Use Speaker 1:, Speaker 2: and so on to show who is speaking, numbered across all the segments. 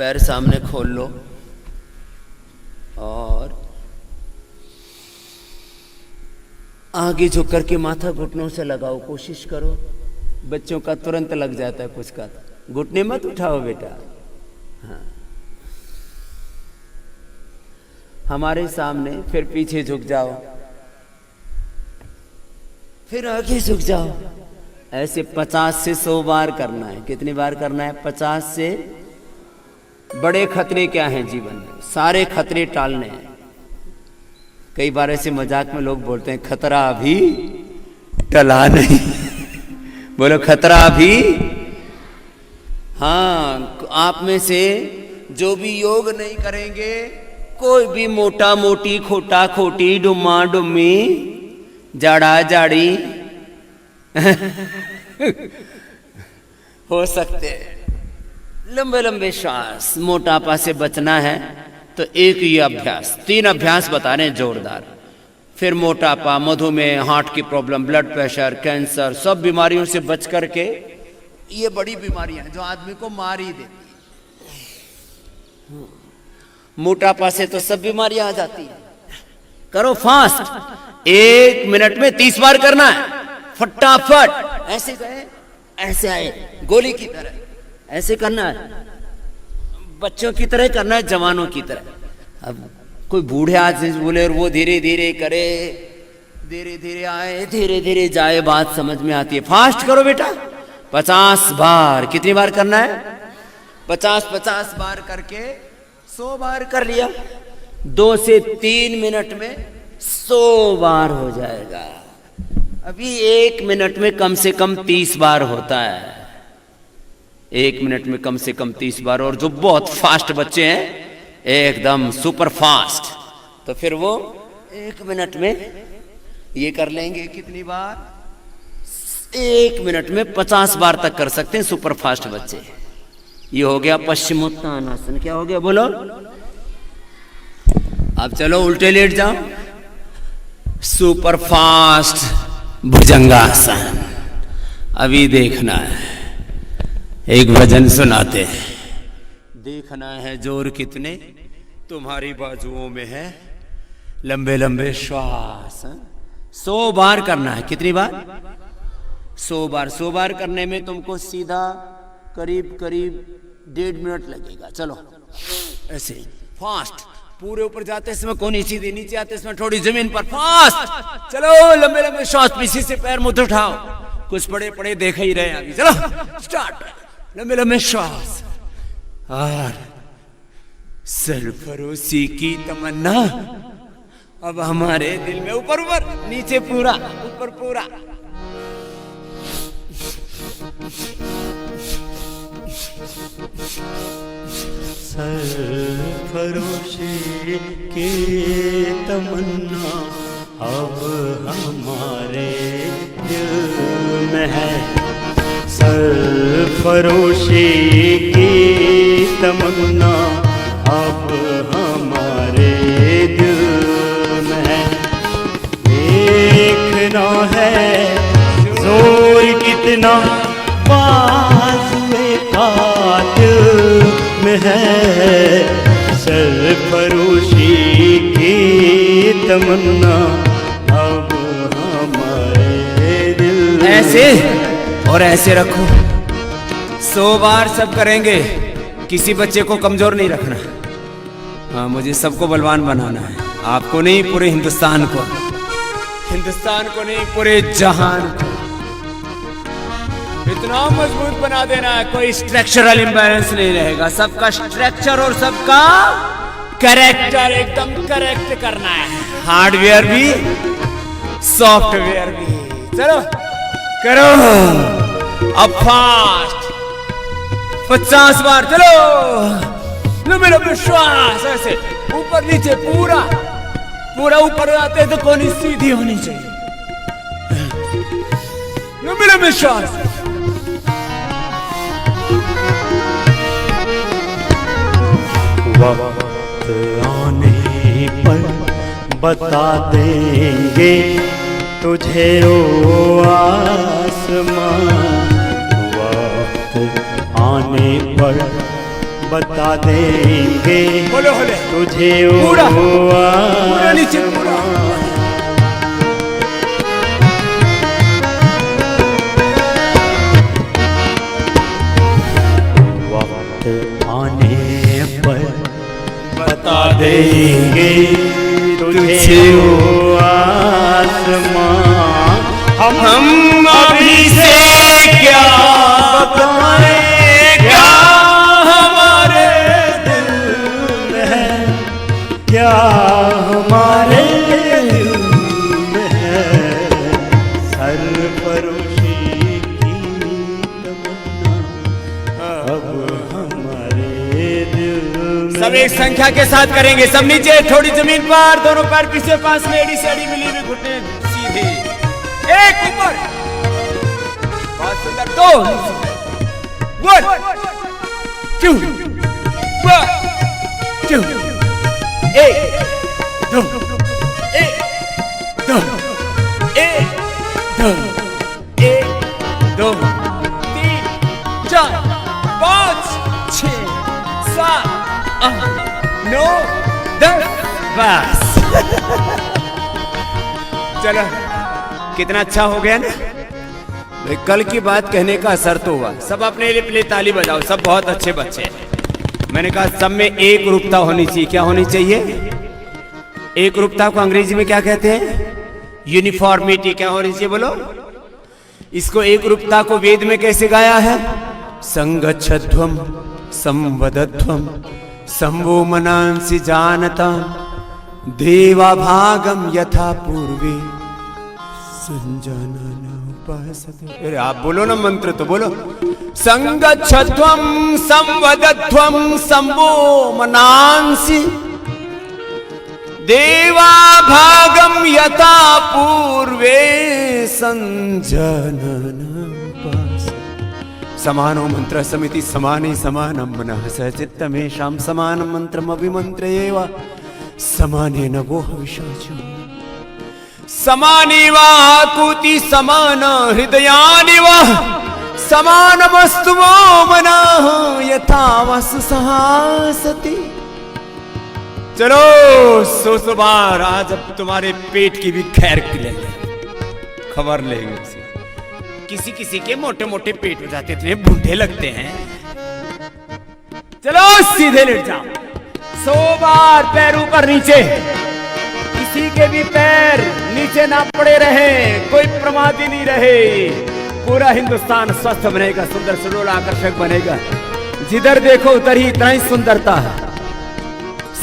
Speaker 1: पैर सामने खोल लो और आगे झुक करके माथा घुटनों से लगाओ, कोशिश करो। बच्चों का तुरंत लग जाता है कुछ का, घुटने मत उठाओ बेटा। हाँ, हमारे सामने, फिर पीछे झुक जाओ, फिर आगे झुक जाओ। ऐसे 50 से 100 बार करना है। कितनी बार करना है? 50 से। बड़े खतरे क्या हैं जीवन में? सारे खतरे टालने हैं। कई बार ऐसे मजाक में लोग बोलते हैं खतरा अभी टला नहीं। बोलो खतरा अभी। हाँ, आप में से जो भी योग नहीं करेंगे, कोई भी मोटा मोटी, खोटा खोटी, डुम्मा डुम्मी, जाड़ा जाड़ी हो सकते हैं। लंबे लंबे श्वास, मोटापा से बचना है तो एक ही अभ्यास, 3 अभ्यास बता रहे हैं जोरदार। फिर मोटापा, मधुमेह, हार्ट की प्रॉब्लम, ब्लड प्रेशर, कैंसर, सब बीमारियों से बच करके, ये बड़ी बीमारियां हैं जो आदमी को मार ही देती है। मोटापा से तो सब बीमारियां आ जाती हैं। करो फास्ट, 1 मिनट में 30 बार करना है, फटाफट। ऐसे गए, ऐसे आए, गोली की तरह ऐसे करना है। बच्चों की तरह करना है, जवानों की तरह। अब कोई बूढ़े आदमी बोले और वो धीरे धीरे करे, धीरे धीरे आए, धीरे धीरे जाए, बात समझ में आती है। फास्ट करो बेटा, 50 बार। कितनी बार करना है? 50 बार करके 100 बार कर लिया। 2 से 3 मिनट में 100 बार हो जाएगा। अभी 1 मिनट में कम से कम 30 बार होता है। 1 मिनट में कम से कम 30 बार। और जो बहुत फास्ट बच्चे हैं, एकदम सुपर फास्ट, तो फिर वो 1 मिनट में ये कर लेंगे। कितनी बार? 1 मिनट में 50 बार तक कर सकते हैं सुपर फास्ट बच्चे। ये हो गया पश्चिमोत्तानासन। क्या हो गया बोलो? अब चलो उल्टे लेट जाओ। सुपर फास्ट भुजंगासन। अभी देखना है, एक भजन सुनाते हैं। देखना है जोर कितने तुम्हारी बाजुओं में है। लंबे लंबे श्वास। 100 बार करना है। कितनी बार? 100 बार। 100 बार करने में तुमको सीधा करीब करीब 1.5 मिनट लगेगा। चलो ऐसे फास्ट। पूरे ऊपर जाते समय कोनी सीधी, नीचे आते समय थोड़ी जमीन पर। फास्ट चलो, लंबे लंबे श्वास। पीछे से पैर मुंह उठाओ। कुछ पड़े पड़े देख ही रहे हैं अभी। चलो स्टार्ट। लंबे लंबे श्वास। और सरफरोशी की तमन्ना अब हमारे दिल में। ऊपर ऊपर, नीचे पूरा, ऊपर पूरा।
Speaker 2: सरफरोशी की तमन्ना अब हमारे दिल में है। सरफरोशी की तमन्ना अब हमारे दिल में है। देखना है जोर कितना बाजुए कातिल में है। सरफरोशी की तमन्ना अब हमारे दिल।
Speaker 1: ऐसे और ऐसे रखो। 100 बार सब करेंगे। किसी बच्चे को कमजोर नहीं रखना। हाँ, मुझे सबको बलवान बनाना है। आपको नहीं, पूरे हिंदुस्तान को। हिंदुस्तान को नहीं, पूरे जहान को। इतना मजबूत बना देना है, कोई स्ट्रक्चरल इम्बैलेंस नहीं रहेगा। सबका स्ट्रक्चर और सबका कैरेक्टर एकदम करेक्ट करना है। हार्डवेयर भी, सॉफ्टवेयर भी। चलो करो अब फास्ट। 50 बार। चलो लंबे लंबे श्वास। ऐसे ऊपर नीचे, पूरा पूरा ऊपर आते तो कोनी सीधी होनी चाहिए। लंबे लंबे श्वास।
Speaker 2: वक्त आने पर बता देंगे तुझे ओ आसमां। वक्त आने पर बता देंगे
Speaker 1: बोलो बोले
Speaker 2: तुझे
Speaker 1: पूरा
Speaker 2: ओ
Speaker 1: पूरा नीचे पूरा।
Speaker 2: वक्त आने पर बता देंगे तुझे ओ आसमां।
Speaker 1: हम अभी से क्या बताएं, क्या हमारे
Speaker 2: दिल में है, क्या हमारे दिल में है, सरफरोशी की तमन्ना अब हमारे दिल में।
Speaker 1: सब एक संख्या के साथ करेंगे। सब नीचे, थोड़ी जमीन पर, दोनों पैर पीछे पास में, एड़ी से एड़ी मिली हुई, घुटने सीधे, एक ऊपर, बहुत सुंदर। दो, 1 2 1 2 1 2 1 2 1 2 1 2 3 4 5 6 7 8 9 10 बस। चलो, कितना अच्छा हो गया ना। भाई कल की बात कहने का असर तो हुआ। सब अपने लिए ताली बजाओ, सब बहुत अच्छे बच्चे हैं। मैंने कहा सब में एक रूपता होनी चाहिए। क्या होनी चाहिए? एक रूपता को अंग्रेजी में क्या कहते हैं? यूनिफॉर्मिटी। क्या होनी चाहिए बोलो? इसको एक रूपता को वेद में कैसे गाया है? संगच्छध्वम संवदध्वम संवो मनांसि जानता देवा भागम यथा पूर्वे संजानन उपासते। अरे आप बोलो ना मंत्र तो बोलो। संगच्छध्वम संवदध्वम संवो मनांसि देवा भागम यथा पूर्वे संजानन उपासते। समानो मंत्र समिति समाने समानम मनः सचित्तमेषां समानं मंत्रम अभिमन्त्रयेव समाने न वो हविषाचो समाने वा आकुति समान हृदयानि वा समानमस्तु वो मनः यथा वसु सहासति। चलो 100 बार आज अब तुम्हारे पेट की भी खैर लेंगे, खबर लेंगे उसे। किसी किसी के मोटे मोटे पेट हो जाते, इतने बूढ़े लगते हैं। चलो सीधे लेट जाओ। 100 बार पैर ऊपर नीचे। किसी के भी पैर नीचे ना पड़े रहे, कोई प्रमादी नहीं रहे। पूरा हिंदुस्तान स्वस्थ बनेगा, सुंदर सुडोल आकर्षक बनेगा। जिधर देखो उधर ही इतना ही सुंदरता है।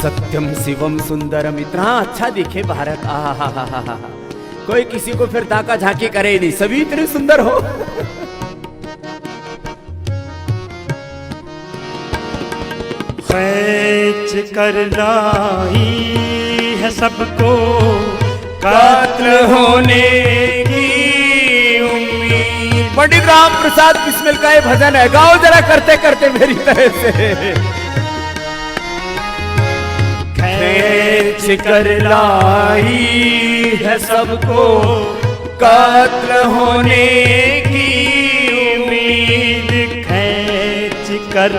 Speaker 1: सत्यम शिवम सुंदरम, इतना अच्छा दिखे भारत। आहा, कोई किसी को फिर ताका झांकी करे नहीं, सभी इतने सुंदर हो।
Speaker 2: खैच कर लाई है सबको कत्ल होने की उम्मीद।
Speaker 1: पंडित राम प्रसाद बिस्मिल का ये भजन है, गाओ जरा करते करते मेरी तरह से।
Speaker 2: खैच कर लाई है सबको कत्ल होने की उम्मीद। खैच कर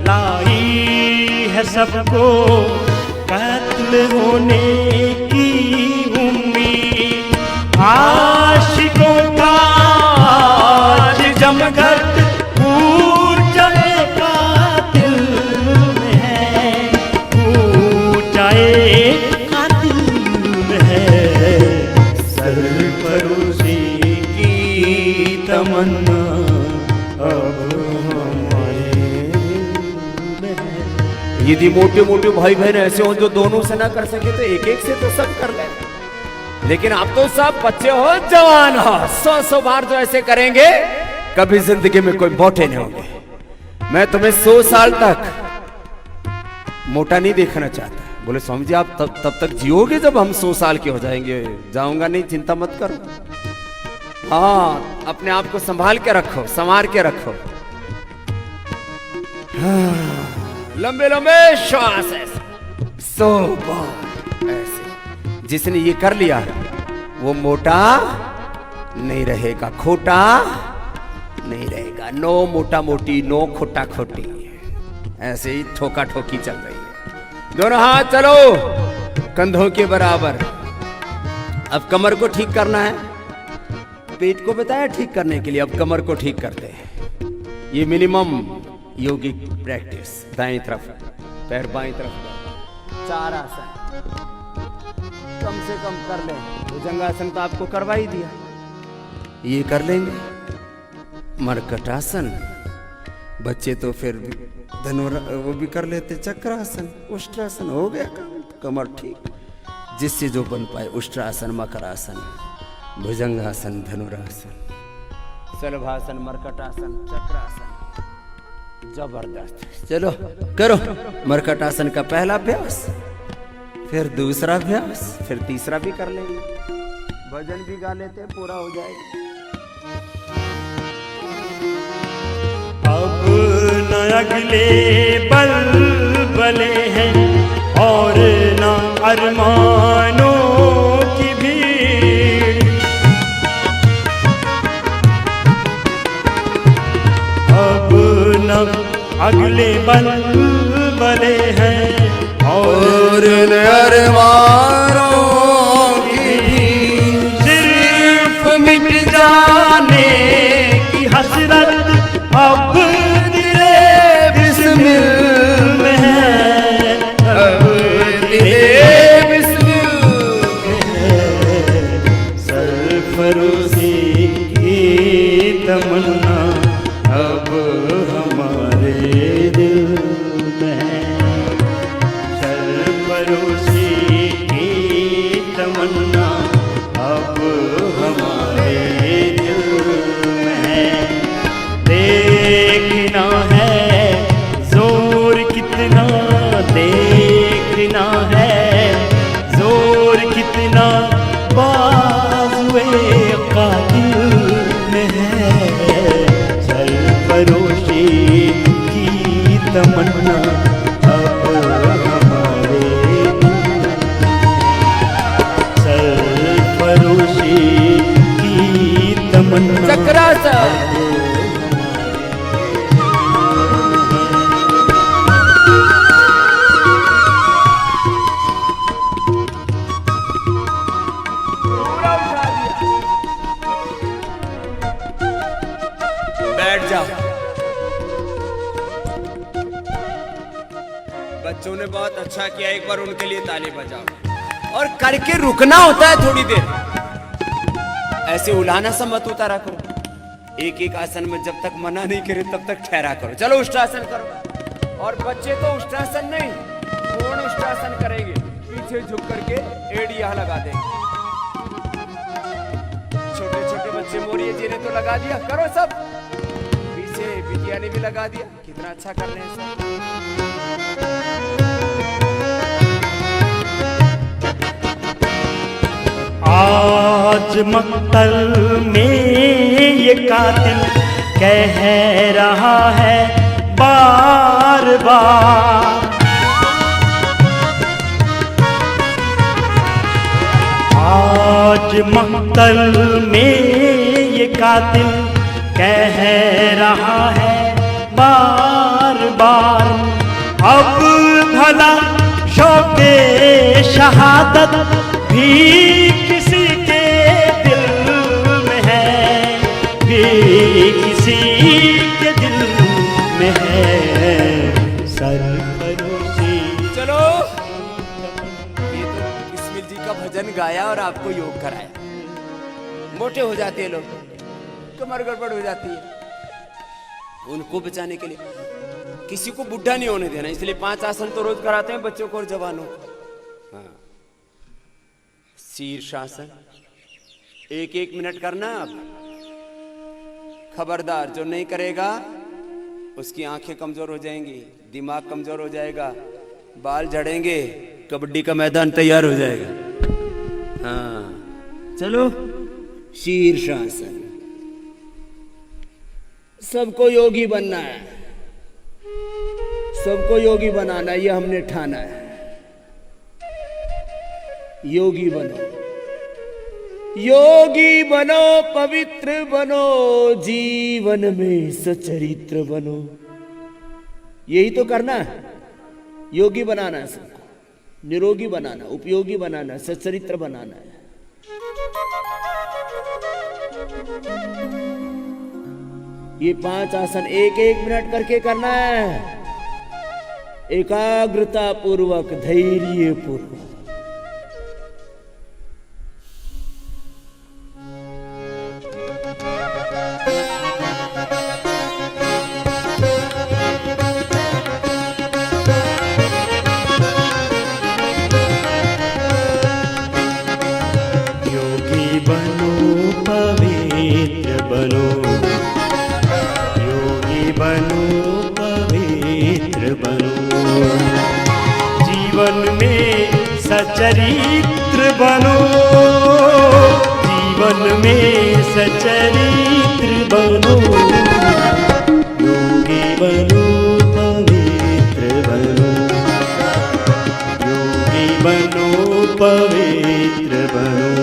Speaker 2: लाई है सबको कत्ल होने की उम्मीद। आशिकों का आज जमघट ऊंचाएगा दिल में है, ऊंचाएगा दिल में है। सरफरोशी की तमन्ना अब
Speaker 1: यदि मोटे मोटे भाई बहन ऐसे हो जो दोनों से ना कर सके तो एक एक से तो सब कर ले। लेकिन आप तो सब बच्चे हो, जवान हो। 100 बार जो ऐसे करेंगे कभी जिंदगी में कोई मोटे नहीं होंगे। मैं तुम्हें 100 साल तक मोटा नहीं देखना चाहता। बोले स्वामी जी आप तब तक जियोगे जब हम 100 साल के हो जाएंगे। जाऊंगा नहीं, चिंता मत करो। हाँ, अपने आप को संभाल के रखो, संवार के रखो। लंबे लंबे श्वास ऐसे 100 बार ऐसे। जिसने ये कर लिया वो मोटा नहीं रहेगा, खोटा नहीं रहेगा। नो मोटा मोटी, नो खोटा खोटी। ऐसे ही ठोका ठोकी चल रही है। दोनों हाथ चलो कंधों के बराबर। अब कमर को ठीक करना है, पेट को बताया ठीक करने के लिए, अब कमर को ठीक करते हैं। ये मिनिमम योगिक प्रैक्टिस। दाएं तरफ पैर, बाएं तरफ 4 आसन कम से कम कर लें। भुजंगासन तो आपको करवा ही दिया, ये कर लेंगे। मरकटासन बच्चे तो फिर वो भी कर लेते। चक्रासन, उष्ट्रासन, हो गया कमर ठीक। जिससे जो बन पाए, उष्ट्रासन, मकरासन, भुजंगासन, धनुरासन, शलभासन, मरकटासन, चक्रासन, जबरदस्त। चलो करो मरकटासन का पहला अभ्यास, फिर दूसरा अभ्यास, फिर तीसरा भी कर लेंगे। भजन भी गा लेते, पूरा हो जाएगा।
Speaker 2: अब न अगले बलबले हैं और न अरमानों की भीड़। अब न अगले बलबले हैं और न अरमानों की भीड़। सिर्फ मिट जाने की हसरत अब तेरे बिस्मिल में है, अब तेरे बिस्मिल में है। सरफरोशी की तमन्ना अब हमारे दिल में है। सरफरोशी की तमन्ना अब हमारे दिल में है। देखना है जोर कितना, देखना है जोर कितना बाजुए कातिल में है। सरफरोशी की तमन्ना अब हमारे दिल में। सरफरोशी की तमन्ना
Speaker 1: चक्रासन। बैठ जाओ। बच्चों ने बहुत अच्छा किया, एक बार उनके लिए ताली बजाओ। और करके रुकना होता है थोड़ी देर, ऐसे उलाना सा मत उतारा करो। एक एक आसन में जब तक मना नहीं करे तब तक ठहरा करो। चलो उष्ट्रासन करो। और बच्चे तो उष्ट्रासन नहीं, पूर्ण उष्ट्रासन करेंगे। पीछे झुक करके एड़ी यहाँ लगा देंगे। छोटे छोटे बच्चे मोरिये जी ने तो लगा दिया, करो सब। पीछे बिटिया ने भी लगा दिया, कितना अच्छा कर रहे हैं सब।
Speaker 2: आज मक्तल में ये कातिल कह रहा है बार बार। आज मक्तल में ये कातिल कह रहा है बार बार। अब भला शौक़े शहादत भी किसी के दिल में है, भी किसी के दिल में है। सरफरोशी।
Speaker 1: चलो ये तो बिस्मिल जी का भजन गाया और आपको योग कराया। मोटे हो जाते हैं लोग, कमर गड़बड़ हो जाती है। उनको बचाने के लिए किसी को बुढ़ा नहीं होने देना, इसलिए 5 आसन तो रोज कराते हैं बच्चों को और जवानों को। हाँ। शीर्षासन 1-1 मिनट करना। आप खबरदार, जो नहीं करेगा उसकी आंखें कमजोर हो जाएंगी, दिमाग कमजोर हो जाएगा, बाल झड़ेंगे, कबड्डी का मैदान तैयार हो जाएगा। हाँ चलो शीर्षासन। सबको योगी बनना है, सबको योगी बनाना, ये हमने ठाना है। योगी बनो, योगी बनो, पवित्र बनो, जीवन में सचरित्र बनो। यही तो करना है, योगी बनाना है सबको, निरोगी बनाना, उपयोगी बनाना, सच्चरित्र बनाना है। ये 5 आसन 1-1 मिनट करके करना है, एकाग्रता पूर्वक, धैर्य पूर्वक।
Speaker 2: योगी बनो पवित्र बनो, योगी बनो पवित्र बनो, जीवन में सचरित्र बनो, जीवन में सचरित्र बनो, योगी बनो पवित्र बनो, योगी बनो पवित्र बनो।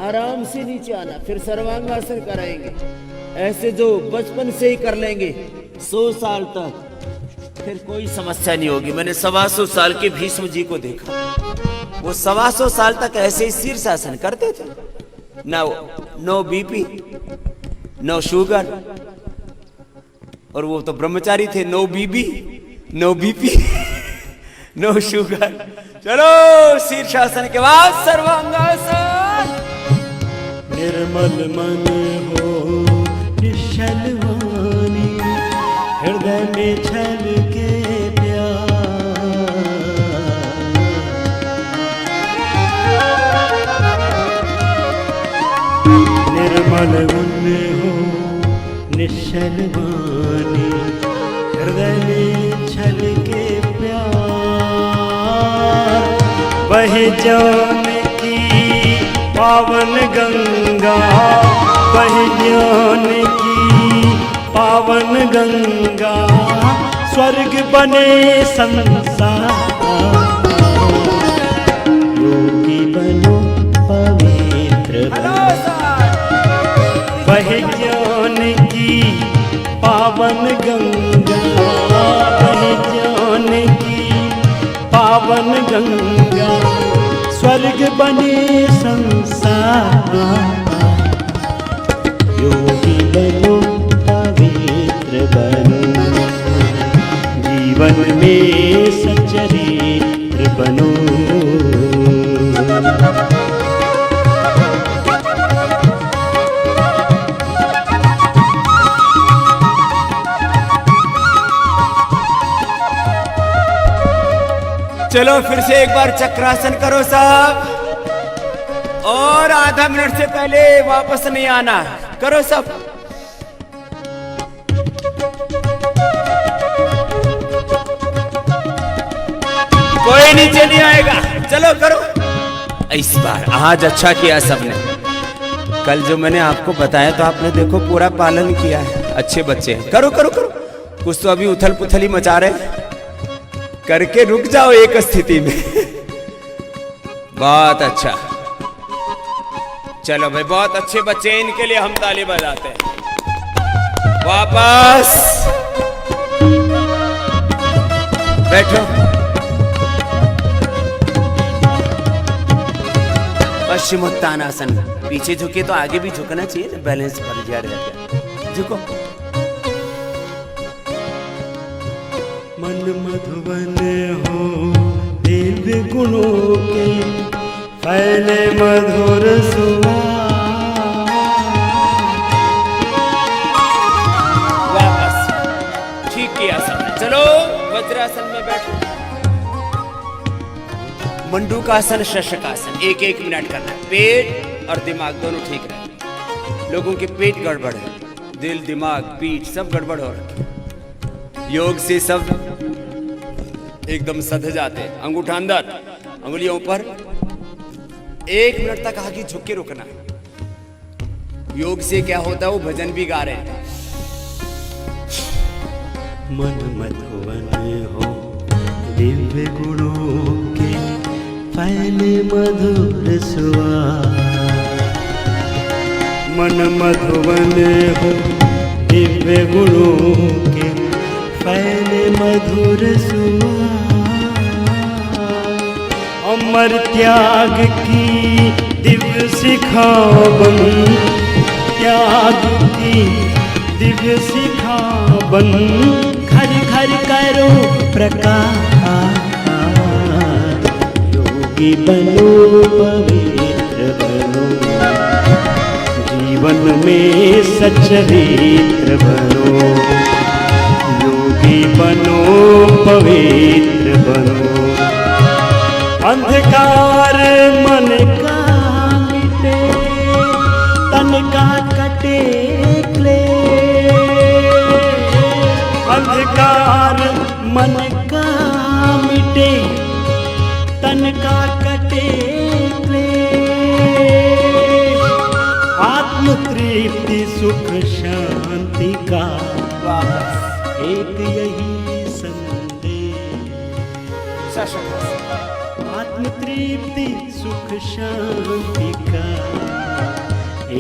Speaker 1: आराम से नीचे आना, फिर सर्वांगासन कराएंगे। ऐसे जो बचपन से ही कर लेंगे 100 साल तक, फिर कोई समस्या नहीं होगी। मैंने 125 साल के भीष्म जी को देखा, वो 125 साल तक ऐसे ही शीर्षासन करते थे। नो बीपी, नो शुगर, और वो तो ब्रह्मचारी थे, नो बीबी, नो बीपी, नो शुगर। चलो शीर्षासन के बाद सर्वांगासन।
Speaker 2: निर्मल मन हो निश्चल वाणी, हृदय में छल के प्यार, निर्मल मन हो निश्चल वाणी, हृदय में छल के प्यार, वह जान की पावन गंगा, वह ज्ञान की पावन गंगा, स्वर्ग बने संसार, योगी बनो पवित्र बनो, वह ज्ञान की पावन गंगा, वह ज्ञान की पावन गंगा, स्वर्ग बने संसार, योगी बनो पवित्र बनो, जीवन में सच्चरित्र बनो।
Speaker 1: चलो फिर से एक बार चक्रासन करो साहब, और आधा मिनट से पहले वापस नहीं आना। करो सब। कोई नीचे नहीं आएगा। चलो करो। इस बार आज अच्छा किया सबने। कल जो मैंने आपको बताया तो आपने देखो पूरा पालन किया है। अच्छे बच्चे हैं। करो करो करो। कुछ तो अभी उथल पुथल ही मचा रहे, करके रुक जाओ एक स्थिति में। बहुत अच्छा। चलो भाई, बहुत अच्छे बच्चे हैं, इनके लिए हम ताली बजाते हैं। वापस बैठो। पश्चिमोत्तानासन। पीछे झुके तो आगे भी झुकना चाहिए, बैलेंस कर जाए। झुको।
Speaker 2: मन मधुबन हो दिव्य गुणों के, फैले मधुर सुवास।
Speaker 1: वापस। ठीक किया सबने। चलो वज्रासन में बैठो। मंडूकासन, शशकासन। एक एक मिनट करना है। पेट और दिमाग दोनों ठीक रहे। लोगों के पेट गड़बड़ है, दिल दिमाग पीठ सब गड़बड़ हो रखे। योग से सब एकदम सध जाते हैं। अंगूठा अंदर, अंगुलियों ऊपर, 1 मिनट तक आगे झुक के रुकना है। योग से क्या होता है, वो भजन भी गा रहे हैं।
Speaker 2: मन मधुवन हो दिव्य गुणों के फैले मधुर स्वाद। मन मधुवन हो दिव्य गुणों के फैले मधुर स्वाद। अमर त्याग की दिव्य सिखावन, त्याग की दिव्य सिखावन। घर घर करो प्रकाश, योगी बनो पवित्र बनो, जीवन में सच्चरित्र बनो। योगी बनो पवित्र बनो, अंधकार मन का मिटे, तन का कटे क्लेश। अंधकार मन का मिटे, तन का कटे क्लेश। आत्म तृप्ति सुख शांति का एक यही संदेश। आत्म तृप्ति सुख शांति का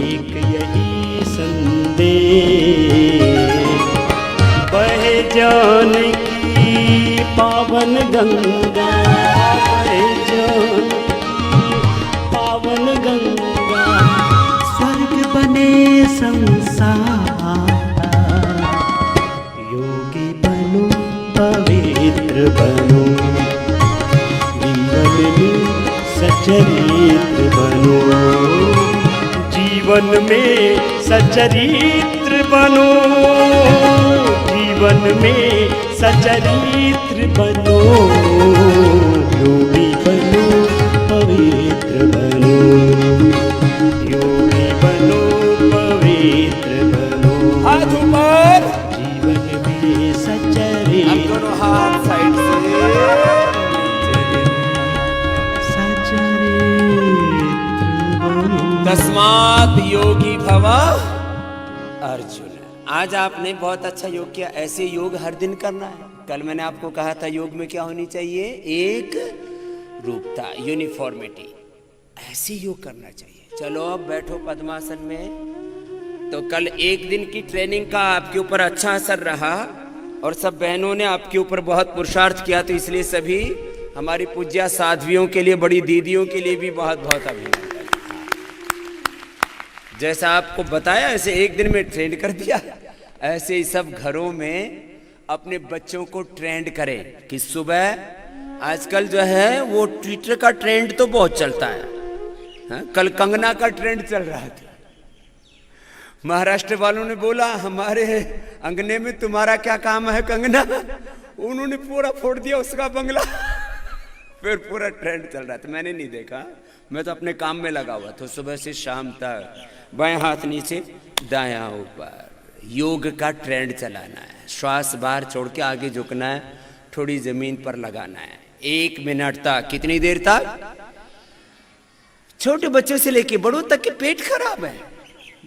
Speaker 2: एक यही संदेश। बहे जान की पावन गंगा, बहे जान की पावन गंगा। स्वर्ग बने संसार, योगी बनो पवित्र बनो, जीवन में सच्चरित्र बनो। जीवन में सच्चरित्र बनो, जीवन में सच्चरित्र बनो। योगी बनो पवित्र बनो, योगी बनो पवित्र बनो।
Speaker 1: हाथ ऊपर,
Speaker 2: जीवन में सच्चरित्र,
Speaker 1: अब दोनों हाथ साइड से। तस्मात् योगी भव अर्जुन। आज आपने बहुत अच्छा योग किया। ऐसे योग हर दिन करना है। कल मैंने आपको कहा था योग में क्या होनी चाहिए, एक रूपता, यूनिफॉर्मिटी। ऐसे योग करना चाहिए। चलो अब बैठो पद्मासन में। तो कल एक दिन की ट्रेनिंग का आपके ऊपर अच्छा असर रहा और सब बहनों ने आपके ऊपर बहुत पुरुषार्थ किया, तो इसलिए सभी हमारी पूज्या साध्वियों के लिए, बड़ी दीदियों के लिए भी बहुत बहुत अभिनंदन। जैसा आपको बताया ऐसे एक दिन में ट्रेंड कर दिया। ऐसे ही सब घरों में अपने बच्चों को ट्रेंड करें कि सुबह आजकल जो है वो ट्विटर का ट्रेंड तो बहुत चलता है। हाँ? कल कंगना का ट्रेंड चल रहा था। महाराष्ट्र वालों ने बोला हमारे अंगने में तुम्हारा क्या काम है कंगना, उन्होंने पूरा फोड़ दिया उसका बंगला। फिर पूरा ट्रेंड चल रहा था। मैंने नहीं देखा, मैं तो अपने काम में लगा हुआ था सुबह से शाम तक। बाएं हाथ नीचे, दायां ऊपर, योग का ट्रेंड चलाना है। श्वास बाहर छोड़ के आगे झुकना है, थोड़ी जमीन पर लगाना है। 1 मिनट तक। कितनी देर तक? छोटे बच्चों से लेके बड़ों तक के पेट खराब है,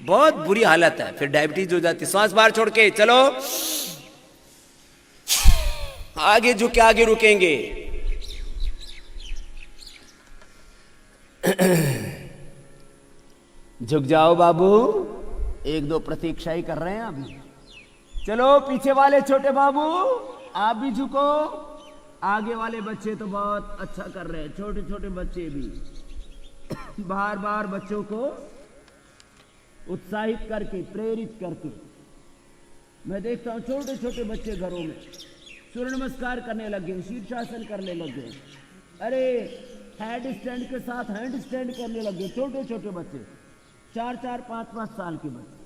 Speaker 1: बहुत बुरी हालत है, फिर डायबिटीज हो जाती है। श्वास बाहर छोड़ के चलो, आगे झुक के आगे रुकेंगे। झुक जाओ बाबू, 1-2 प्रतीक्षा ही कर रहे हैं अभी। चलो पीछे वाले छोटे बाबू आप भी झुको। आगे वाले बच्चे तो बहुत अच्छा कर रहे हैं, छोटे छोटे बच्चे भी। बार बार बच्चों को उत्साहित करके, प्रेरित करके। मैं देखता हूँ छोटे छोटे बच्चे घरों में सूर्य नमस्कार करने लग गए, शीर्षासन करने लग गए। अरे हेड स्टैंड के साथ हैंड स्टैंड करने लग गए, छोटे छोटे बच्चे, 4-4, 5-5 साल के बच्चे।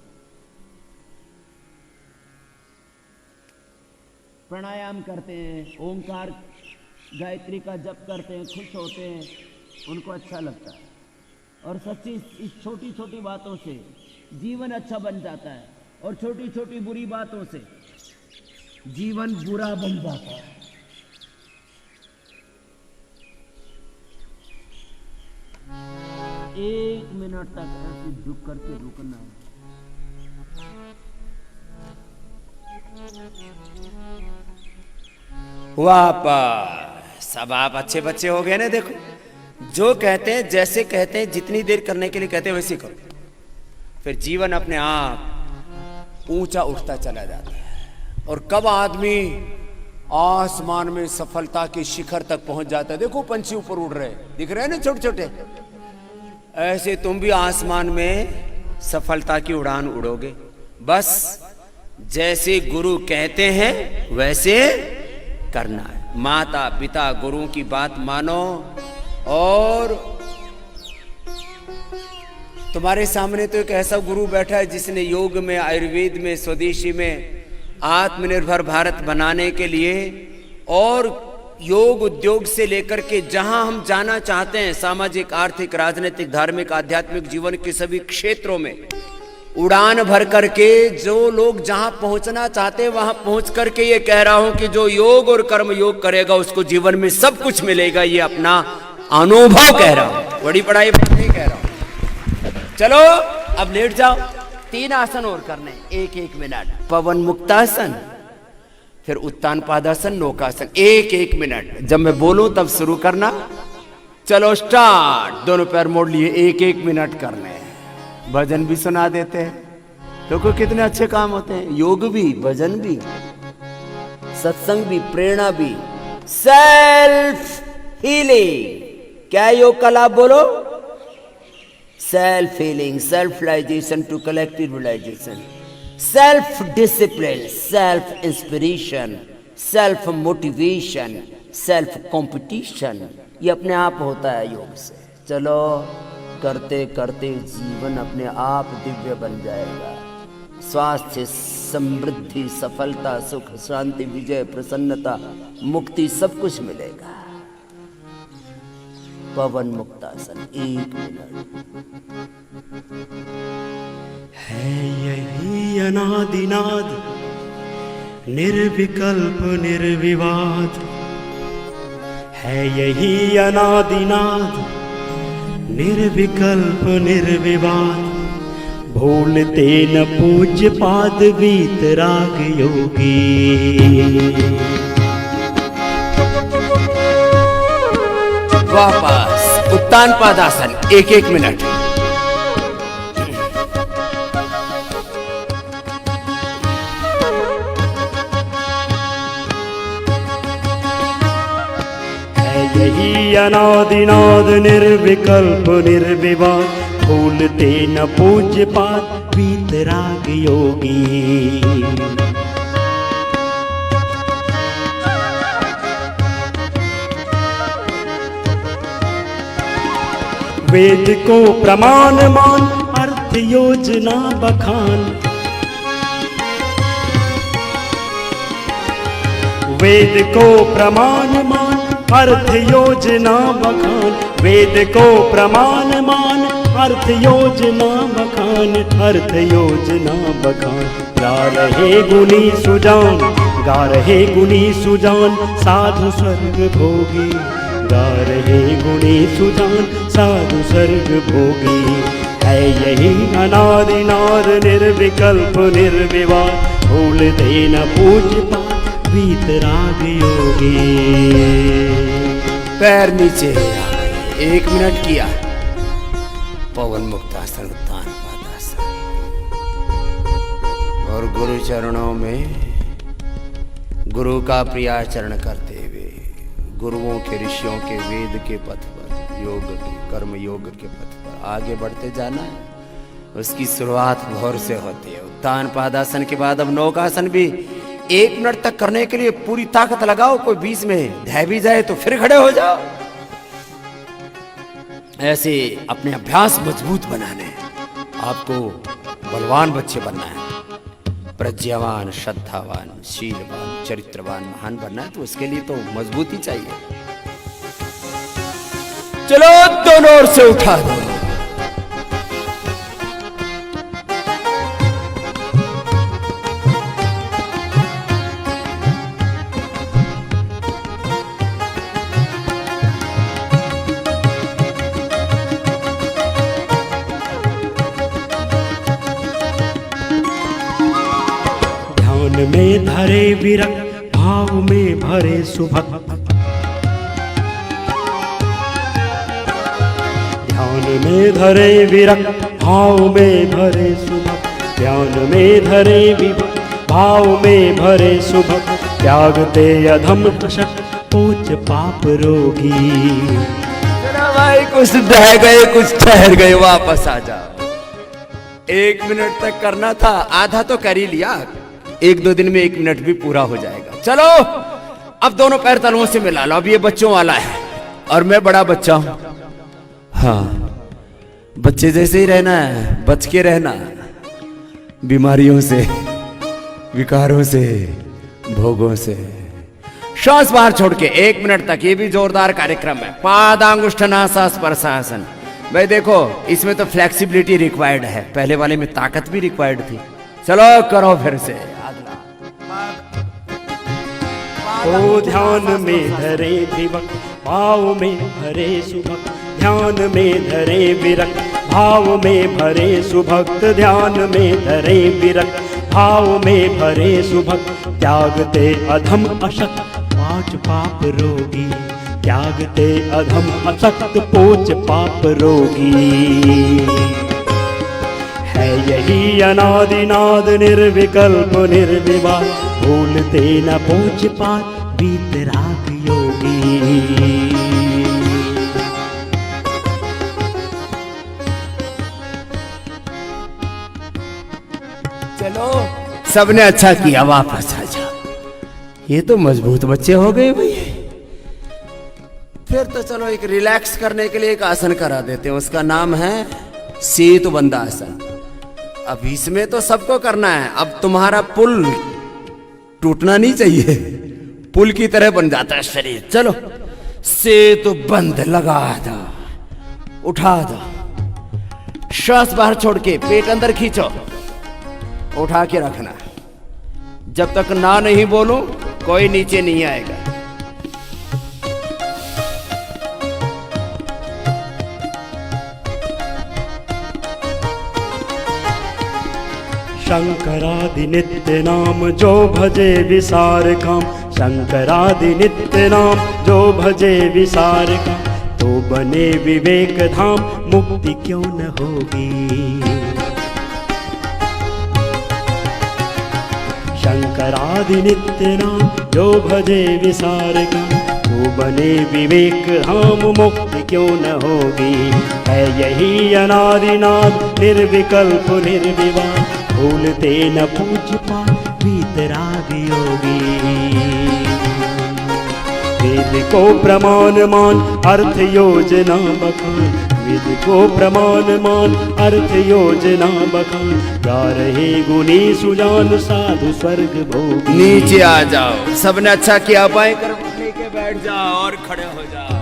Speaker 1: प्राणायाम करते हैं, ओंकार गायत्री का जप करते हैं, खुश होते हैं, उनको अच्छा लगता है। और सच्ची इस छोटी छोटी बातों से जीवन अच्छा बन जाता है, और छोटी छोटी बुरी बातों से जीवन बुरा बन जाता है। एक मिनट तक ऐसे झुक करके रुकना है। वापस। अब आप अच्छे बच्चे हो गए ना। देखो, जो कहते हैं, जैसे कहते हैं, जितनी देर करने के लिए कहते हैं वैसे करो, फिर जीवन अपने आप ऊंचा उठता चला जाता है। और कब आदमी आसमान में सफलता के शिखर तक पहुंच जाता है। देखो पंछी ऊपर उड़ रहे हैं, दिख रहे हैं ना छोटे छोटे, ऐसे तुम भी आसमान में सफलता की उड़ान उड़ोगे। बस जैसे गुरु कहते हैं वैसे करना है। माता पिता गुरु की बात मानो। और तुम्हारे सामने तो एक ऐसा गुरु बैठा है जिसने योग में, आयुर्वेद में, स्वदेशी में आत्मनिर्भर भारत बनाने के लिए और योग उद्योग से लेकर के जहां हम जाना चाहते हैं, सामाजिक, आर्थिक, राजनीतिक, धार्मिक, आध्यात्मिक जीवन के सभी क्षेत्रों में उड़ान भर करके जो लोग जहां पहुंचना चाहते हैं वहां पहुंच करके ये कह रहा हूं कि जो योग और कर्म योग करेगा उसको जीवन में सब कुछ मिलेगा। ये अपना अनुभव कह रहा हूं, बड़ी पढ़ाई नहीं कह रहा हूं। चलो अब लेट जाओ। 3 आसन और करने, एक मिनट। पवन मुक्तासन, फिर उत्तान पादासन, नौकासन, एक मिनट। जब मैं बोलूं तब शुरू करना। चलो स्टार्ट। दोनों पैर मोड़ लिए, एक मिनट करने। भजन भी सुना देते हैं। देखो कितने अच्छे काम होते हैं। योग भी, भजन भी, सत्संग भी, प्रेरणा भी, सेल्फ हीलिंग। क्या योग का लाभ बोलो? Self healing, self realisation to collective realisation, self discipline, self inspiration, self motivation, self competition. ये अपने आप होता है योग से। चलो करते करते जीवन अपने आप दिव्य बन जाएगा। स्वास्थ्य, समृद्धि, सफलता, सुख, शांति, विजय, प्रसन्नता, मुक्ति सब कुछ मिलेगा। पवन मुक्तासन, 1 मिनट।
Speaker 2: है यही अनादिनाद, निर्विकल्प निर्विवाद। है यही अनादिनाद, निर्विकल्प निर्विवाद। भूलते न पूज्य पाद वीतराग योगी।
Speaker 1: वापस उत्तान पादासन, एक मिनट।
Speaker 2: यही अनादिनाद, निर्विकल्प निर्विवाद। भूलते न पूज्य पाद वीतराग योगी। वेद को प्रमाण मान, अर्थ योजना बखान। वेद को प्रमाण मान, अर्थ योजना बखान। वेद को प्रमाण मान, अर्थ योजना बखान। अर्थ योजना बखान। गा रहे गुणी सुजान, गा रहे गुणी सुजान, साधु स्वर्ग भोगी। गा रहे गुणी सुजान, साधु स्वर्ग भोगी। है यही अनादिनाद, निर्विकल्प निर्विवाद। भूलते न पूज्य पाद वीतराग योगी।
Speaker 1: पैर नीचे, 1 मिनट किया। पवन मुक्तासन, उत्तान पादासन। और गुरु चरणों में गुरु का प्रियाचरण करते हुए गुरुओं के, ऋषियों के, वेद के पथ पर, योग के, कर्म योग के पथ पर आगे बढ़ते जाना है। उसकी शुरुआत भोर से होती है। उत्तान पादासन के बाद अब नौकासन भी 1 मिनट तक करने के लिए पूरी ताकत लगाओ। कोई बीच में ढह भी जाए तो फिर खड़े हो जाओ। ऐसे अपने अभ्यास मजबूत बनाने, आपको बलवान बच्चे बनना है। प्रज्ञावान, श्रद्धावान, शीलवान, चरित्रवान, महान बनना है तो उसके लिए तो मजबूती चाहिए। चलो दोनों ओर से उठा दो।
Speaker 2: में धरे विरक्त, भाव में भरे सुभक्त। ध्यान में धरे विरक्त, भाव में भरे सुभक्त। ध्यान में धरे विरक्त, भाव में भरे सुभक्त। त्यागते अधम अशक्त, पोच पाप रोगी।
Speaker 1: भाई कुछ बह गए, कुछ ठहर गए, वापस आ जाओ। 1 मिनट तक करना था, आधा तो कर ही लिया। 1-2 दिन में 1 मिनट भी पूरा हो जाएगा। चलो अब दोनों पैर तलवों से मिला लो। अब ये बच्चों वाला है और मैं बड़ा बच्चा हूं। हाँ, बच्चे जैसे ही रहना है, बच के रहना बीमारियों से, विकारों से, भोगों से। श्वास बाहर छोड़ के 1 मिनट तक, ये भी जोरदार कार्यक्रम है। पादांगुष्ठनासा स्पर्शासन। भाई देखो, इसमें तो फ्लेक्सिबिलिटी रिक्वायर्ड है, पहले वाले में ताकत भी रिक्वायर्ड थी। चलो करो फिर से अगला।
Speaker 2: ओ ध्यान में धरे विरक्त, भाव में भरे सुभक्त। ध्यान में धरे विरक्त, भाव में भरे सुभक्त। ध्यान में धरे विरक्त, भाव में भरे सुभक्त। त्यागते अधम अशक्त, पांच पाप रोगी। त्यागते अधम अशक्त, पोच पाप रोगी। है यही अनादिनाद, निर्विकल्प निर्विवाद। भूलते न पोच पाप, वीतराग योगी।
Speaker 1: चलो सबने अच्छा किया, वापस आ जाओ। ये तो मजबूत बच्चे हो गए भाई। फिर तो चलो एक रिलैक्स करने के लिए एक आसन करा देते हैं, उसका नाम है सेतुबंध आसन। अब इसमें तो सबको करना है। अब तुम्हारा पुल टूटना नहीं चाहिए, पुल की तरह बन जाता है शरीर। चलो सेतुबंध लगा दो, उठा दो। श्वास बाहर छोड़ के पेट अंदर खींचो, उठा के रखना। जब तक ना नहीं बोलूं कोई नीचे नहीं आएगा।
Speaker 2: शंकरादि नित्य नाम, जो भजे विसार काम। शंकरादि नित्य नाम, जो भजे विसार काम। तो बने विवेक धाम, मुक्ति क्यों न होगी। शंकरादि नित्य नाम, जो भजे विसार काम। तो बने विवेक धाम, मुक्ति क्यों न होगी। है यही अनादिनाद, निर्विकल्प निर्विवाद। भूलते न पूज पाप, वीतराग योगी। वेद को प्रमाण मान, अर्थ योजना बखान। वेद को प्रमाण मान, अर्थ योजना बखान। गा रहे गुनी सुजान, साधु स्वर्ग भोगी।
Speaker 1: नीचे आ जाओ, सबने अच्छा किया। बाएं तरफ उठने के बैठ जाओ और खड़े हो जाओ।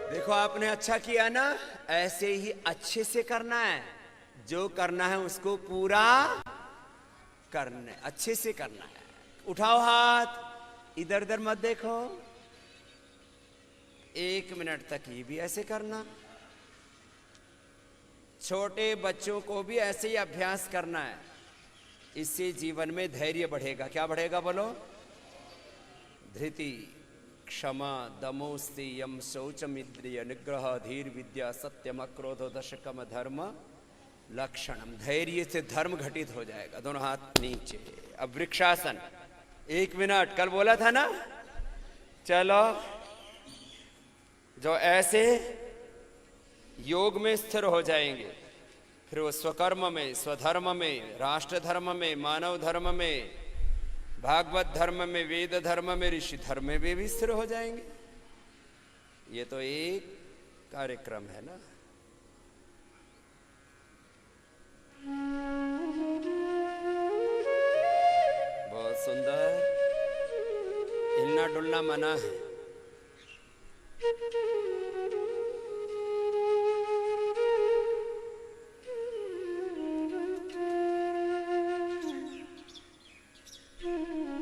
Speaker 1: देखो आपने अच्छा किया ना, ऐसे ही अच्छे से करना है। जो करना है उसको पूरा करना है, अच्छे से करना है। उठाओ हाथ, इधर उधर मत देखो। 1 मिनट तक ये भी ऐसे करना। छोटे बच्चों को भी ऐसे ही अभ्यास करना है। इससे जीवन में धैर्य बढ़ेगा। क्या बढ़ेगा बोलो? धृति, क्षमा, दमोस्ति, यम, शौचम, इंद्रिय निग्रह, धीर, विद्या, सत्यम, अक्रोधो, दशकम, धर्म लक्षणम। धैर्य से धर्म घटित हो जाएगा। दोनों हाथ नीचे। अब वृक्षासन 1 मिनट, कल बोला था ना। चलो, जो ऐसे योग में स्थिर हो जाएंगे, फिर वो स्वकर्म में, स्वधर्म में, राष्ट्र धर्म में, मानव धर्म में, भागवत धर्म में, वेद धर्म में, ऋषि धर्म में भी स्थिर हो जाएंगे। ये तो एक कार्यक्रम है ना। बहुत सुंदर। हिलना डुलना मना है।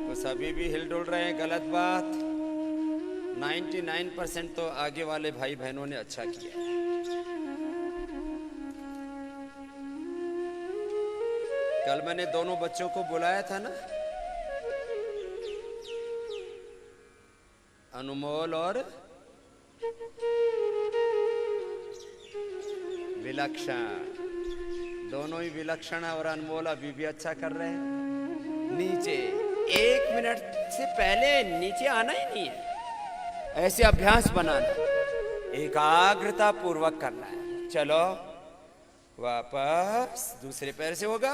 Speaker 1: तो सभी भी हिल डुल रहे हैं, गलत बात 99% तो आगे वाले भाई बहनों ने अच्छा किया। कल मैंने दोनों बच्चों को बुलाया था ना, अनमोल और विलक्षण। दोनों ही विलक्षण और अनमोल अभी भी अच्छा कर रहे हैं। नीचे 1 मिनट से पहले नीचे आना ही नहीं है, ऐसे अभ्यास बनाना, एकाग्रता पूर्वक करना है। चलो वापस दूसरे पैर से होगा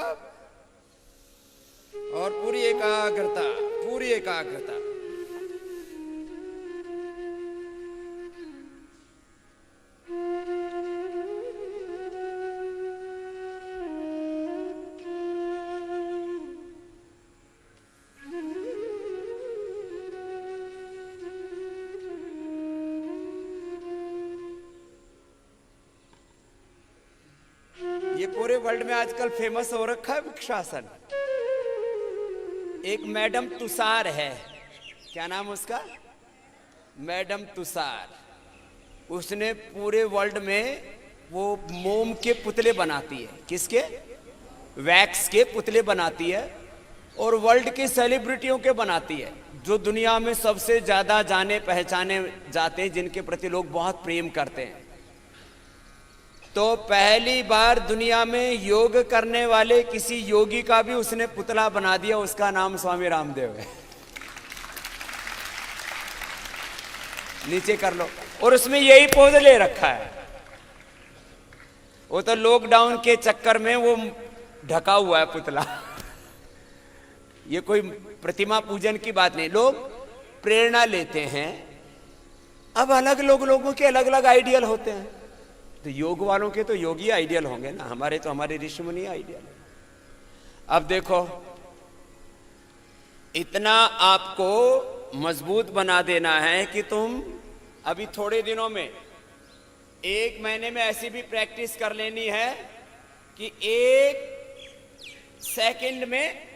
Speaker 1: और पूरी एकाग्रता, पूरी एकाग्रता। ये पूरे वर्ल्ड में आजकल फेमस हो रखा है वृक्षासन। एक मैडम तुषार है, क्या नाम उसका, मैडम तुषार। उसने पूरे वर्ल्ड में वो मोम के पुतले बनाती है। किसके? वैक्स के पुतले बनाती है और वर्ल्ड के सेलिब्रिटियों के बनाती है, जो दुनिया में सबसे ज्यादा जाने पहचाने जाते हैं, जिनके प्रति लोग बहुत प्रेम करते हैं। तो पहली बार दुनिया में योग करने वाले किसी योगी का भी उसने पुतला बना दिया, उसका नाम स्वामी रामदेव है। नीचे कर लो। और उसमें यही पोज ले रखा है। वो तो लॉकडाउन के चक्कर में वो ढका हुआ है पुतला। ये कोई प्रतिमा पूजन की बात नहीं, लोग प्रेरणा लेते हैं। अब अलग लोगों के अलग अलग आइडियल होते हैं, तो योग वालों के तो योगी आइडियल होंगे ना, हमारे तो हमारे ऋषि मुनि आइडियल। अब देखो, इतना आपको मजबूत बना देना है कि तुम अभी थोड़े दिनों में, 1 महीने में ऐसी भी प्रैक्टिस कर लेनी है कि 1 सेकंड में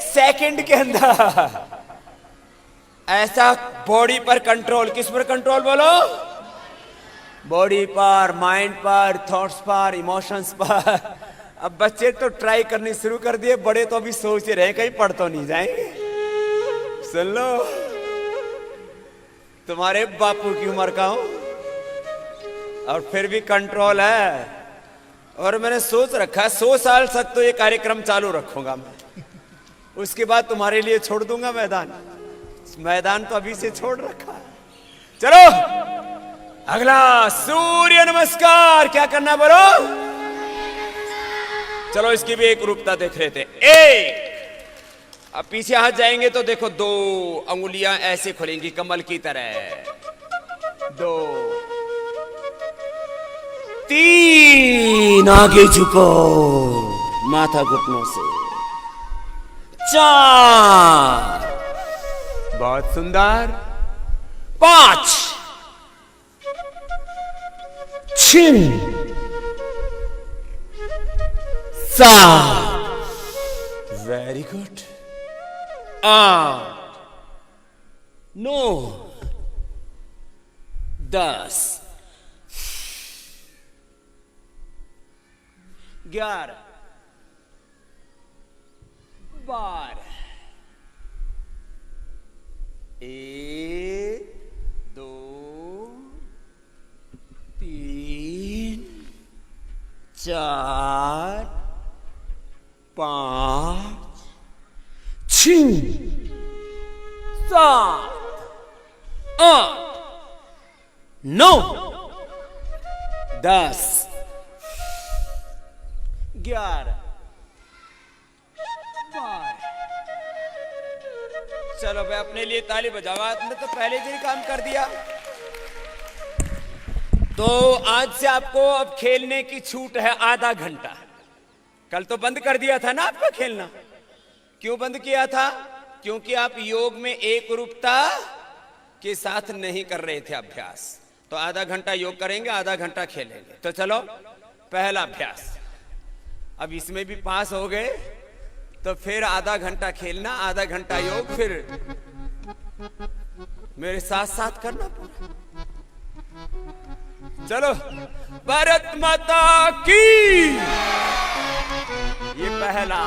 Speaker 1: सेकंड के अंदर ऐसा बॉडी पर कंट्रोल। किस पर कंट्रोल बोलो? बॉडी पर, माइंड पर, थॉट्स पर, इमोशंस पर। अब बच्चे तो ट्राई करनी शुरू कर दिए, बड़े तो अभी सोच रहे हैं कहीं पढ़ तो नहीं जाएंगे। सुन लो, तुम्हारे बापू की उम्र का हूं और फिर भी कंट्रोल है। और मैंने सोच रखा है 100 साल तक तो ये कार्यक्रम चालू रखूंगा मैं, उसके बाद तुम्हारे लिए छोड़ दूंगा मैदान तो अभी से छोड़ रखा है। चलो अगला सूर्य नमस्कार। क्या करना बोलो? चलो इसकी भी एक रूपता देख रहे थे। 1, अब पीछे हाथ जाएंगे तो देखो 2 अंगुलियां ऐसे खुलेंगी कमल की तरह। 2, 3, आगे झुको माथा घुटनों से। 4, बहुत सुंदर। 5, 6, 7, वेरी गुड। 8, 9, 10, 11, 12। 1, 2, 3, 4, 5, 6, 7, 8, 9, 10, 11, 12। चलो भाई अपने लिए ताली बजाओ। आपने तो पहले से ही काम कर दिया। तो आज से आपको अब खेलने की छूट है आधा घंटा। कल तो बंद कर दिया था ना आपका खेलना। क्यों बंद किया था? क्योंकि आप योग में एक रूपता के साथ नहीं कर रहे थे अभ्यास। तो आधा घंटा योग करेंगे, आधा घंटा खेलेंगे। तो चलो पहला अभ्यास। अब इसमें भी पास हो गए तो फिर आधा घंटा खेलना, आधा घंटा योग, फिर मेरे साथ साथ करना पूरा। चलो, भारत माता की। ये पहला।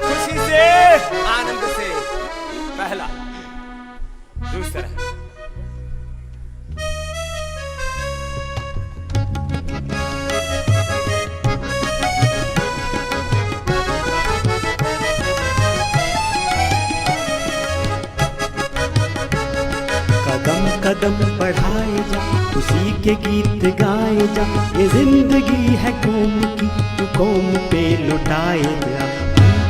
Speaker 1: खुशी से, आनंद से पहला। दूसरा।
Speaker 2: कदम कदम बढ़ाए जा, खुशी के गीत गाए जा। ये जिंदगी है कौम की, तू कौम पे लुटाए जा।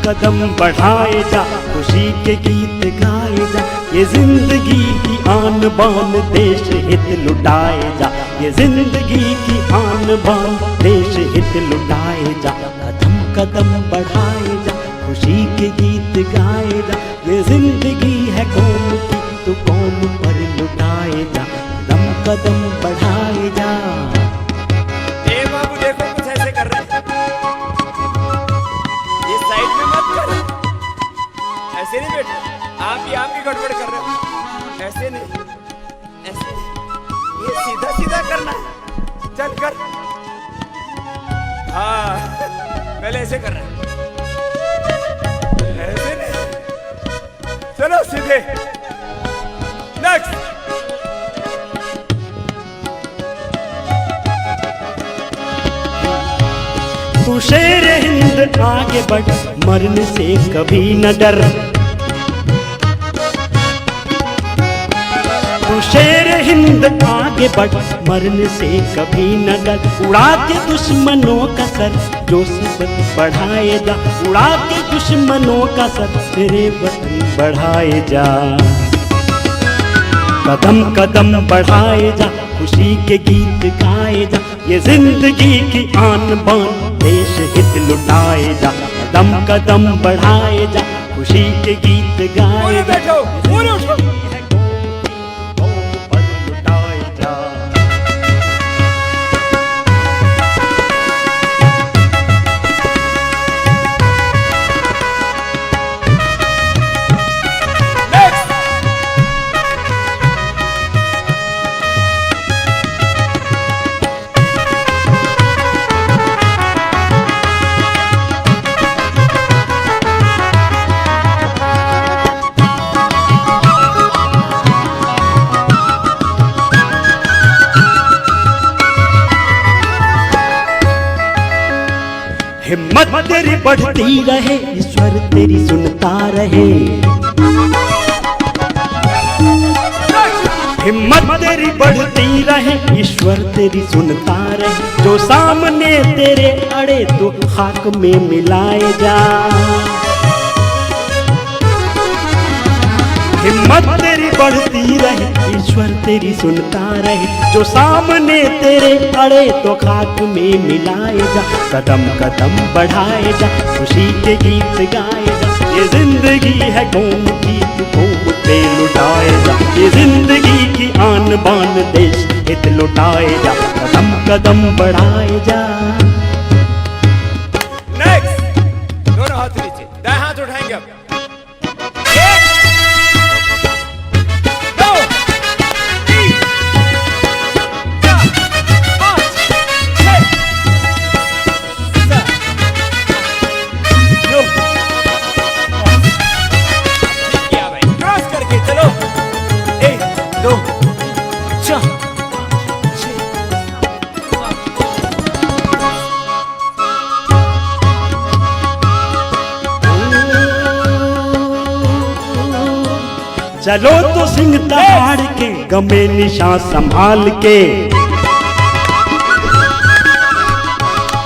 Speaker 2: कदम बढ़ाए जा, खुशी के गीत गाए जा। ये जिंदगी की आन बान, देश हित लुटाए जा। ये जिंदगी की आन बान, देश हित लुटाए जा। कदम कदम बढ़ाए जा, खुशी के गीत गाए जा। ये जिंदगी है कौम की, तू कौम पर लुटाए जा। कदम कदम बढ़ाए जा।
Speaker 1: ए बाबू देखो, कुछ ऐसे कर रहे हैं। ये साइड में मत कर, ऐसे नहीं बेटा। आप ही गड़बड़ कर रहे हो। ऐसे नहीं, ऐसे नहीं। ये सीधा सीधा करना है। चल कर। हाँ, पहले ऐसे कर रहा है, ऐसे नहीं। चलो सीधे। नेक्स्ट।
Speaker 2: तू शेर हिंद आगे बढ़, मरने से कभी न डर। तू शेर हिंद आगे बढ़, मरने से कभी न डर। उड़ा के दुश्मनों का सर, जोश बढ़ाए जा। उड़ा के दुश्मनों का सर, तेरे वतन बढ़ाए जा। कदम कदम बढ़ाए जा, खुशी के गीत गाए जा। ये जिंदगी की आन बान, देश हित लुटाए जा। कदम कदम बढ़ाए जा, खुशी के गीत गाए जा।
Speaker 1: बैठो, पूरे उठो।
Speaker 2: पर लुटाए जा। हिम्मत तेरी बढ़ती रहे, ईश्वर तेरी सुनता रहे। हिम्मत तेरी बढ़ती रहे, ईश्वर तेरी सुनता रहे। जो सामने तेरे अड़े, तो खाक में मिलाए जा। हिम्मत तेरी बढ़ती रहे, ईश्वर तेरी सुनता रहे। जो सामने तेरे अड़े, तो खाक में मिलाए जा। कदम कदम बढ़ाए जा, खुशी के गीत गाए जा। ये जिंदगी है कौम की, तू कौम पे लुटाए जा। ये जिंदगी की आन बान, देश हित लुटाए जा। कदम कदम बढ़ाए जा।
Speaker 1: नेक्स्ट। दोनों हाथ नीचे, दाएं हाथ उठाएंगे अब।
Speaker 2: चलो तो सिंह दहाड़ के, गमे निशान संभाल के।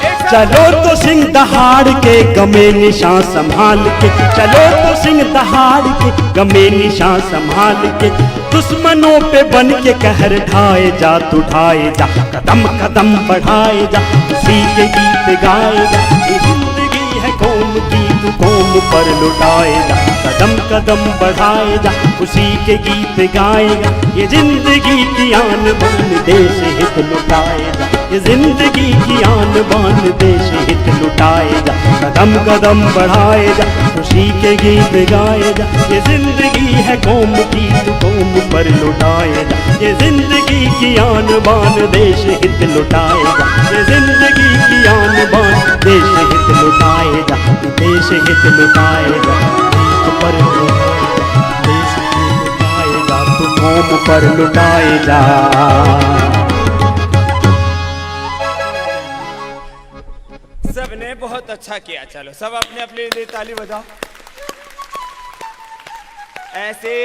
Speaker 1: एक
Speaker 2: चलो तो सिंह दहाड़ के गमे निशान संभाल के, चलो तो सिंह दहाड़ के गमे निशान संभाल के, दुश्मनों पे बन के कहर ढाए जा तू ढाए जा, कदम कदम बढ़ाए जा, उसी के गीत गाए जा, ये जिंदगी है कौम की तू कौम पर लुटाए जा, कदम कदम बढ़ाए जा, उसी के गीत गाएगा, ये जिंदगी की आन बान देश हित लुटाए जा, ये जिंदगी की आन बान देश हित लुटाए जा, कदम कदम बढ़ाए जा, उसी के गीत गाए जा, ये जिंदगी है कौम की तू कौम पर लुटाए जा, ये जिंदगी की आन बान देश हित लुटाए जा, ये जिंदगी की आन बान देश हित लुटाए जा, देश हित लुटाए जा, पर लुटाए जा, देश हित लुटाए जा, तू कौम पर लुटाए जा।
Speaker 1: सबने बहुत अच्छा किया। चलो सब अपने अपने लिए ताली बजाओ। ऐसे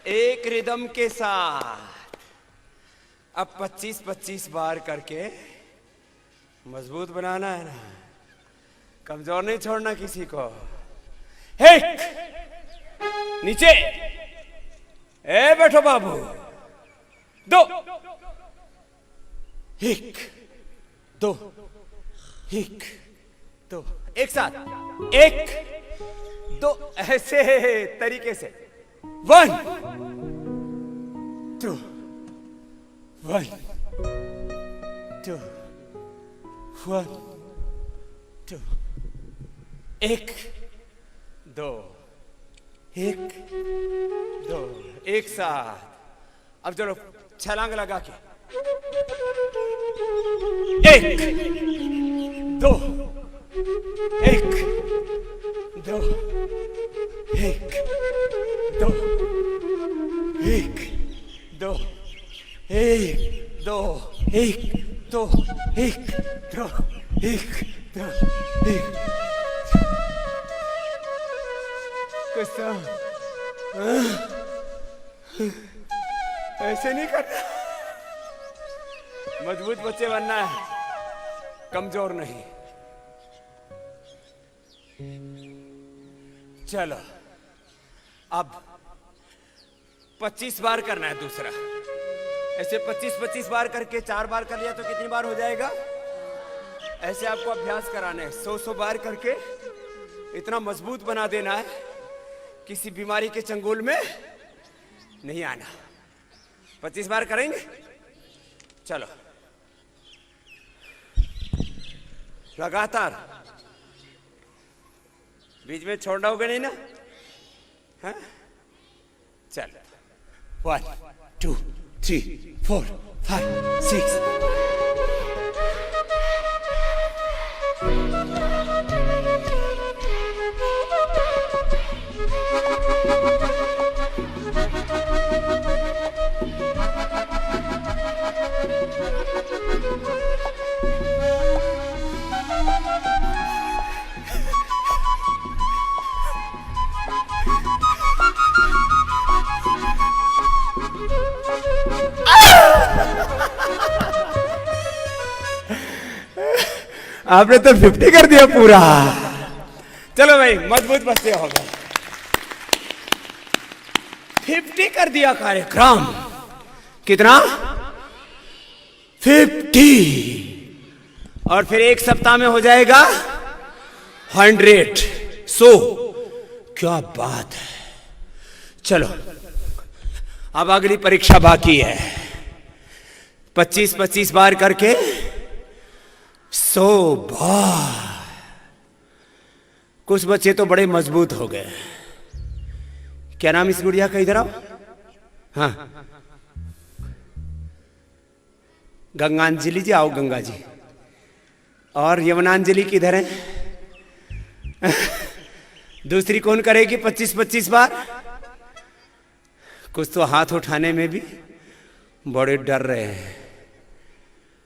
Speaker 1: एक रिदम के साथ अब 25-25 बार करके मजबूत बनाना है ना, कमजोर नहीं छोड़ना किसी को। एक नीचे, ए बैठो बाबू, दो, एक दो, एक दो, एक साथ, एक दो, ऐसे तरीके से 1 2 1 2 1 2 एक दो, एक दो, एक साथ। अब चलो छलांग लगा के, एक दो, एक दो, एक दो, एक दो, एक दो, एक दो, एक दो, एक दो, एक। कुछ ऐसे नहीं करना, मजबूत बच्चे बनना है, कमजोर नहीं। चलो अब 25 बार करना है दूसरा। ऐसे 25-25 बार करके 4 बार कर लिया तो कितनी बार हो जाएगा? ऐसे आपको अभ्यास कराना है 100 बार करके इतना मजबूत बना देना है, किसी बीमारी के चंगुल में नहीं आना। 25 बार करेंगे। चलो लगातार, बीच में छोड़ना होगा नहीं ना? हाँ? चलो 1 2 3 4 5 6। आपने तो 50 कर दिया पूरा। चलो भाई मजबूत बच्चे हो गए। 50 कर दिया कार्यक्रम। कितना? 50। और फिर एक सप्ताह में हो जाएगा 100। 100। क्या बात है। चलो अब अगली परीक्षा बाकी है। 25-25 बार करके 100 बार। कुछ बच्चे तो बड़े मजबूत हो गए। क्या नाम इस गुड़िया का? इधर आओ। हाँ गंगांजलि जी, आओ गंगा जी। और यमुनांजलि किधर है? दूसरी कौन करेगी 25-25 बार? कुछ तो हाथ उठाने में भी बड़े डर रहे हैं।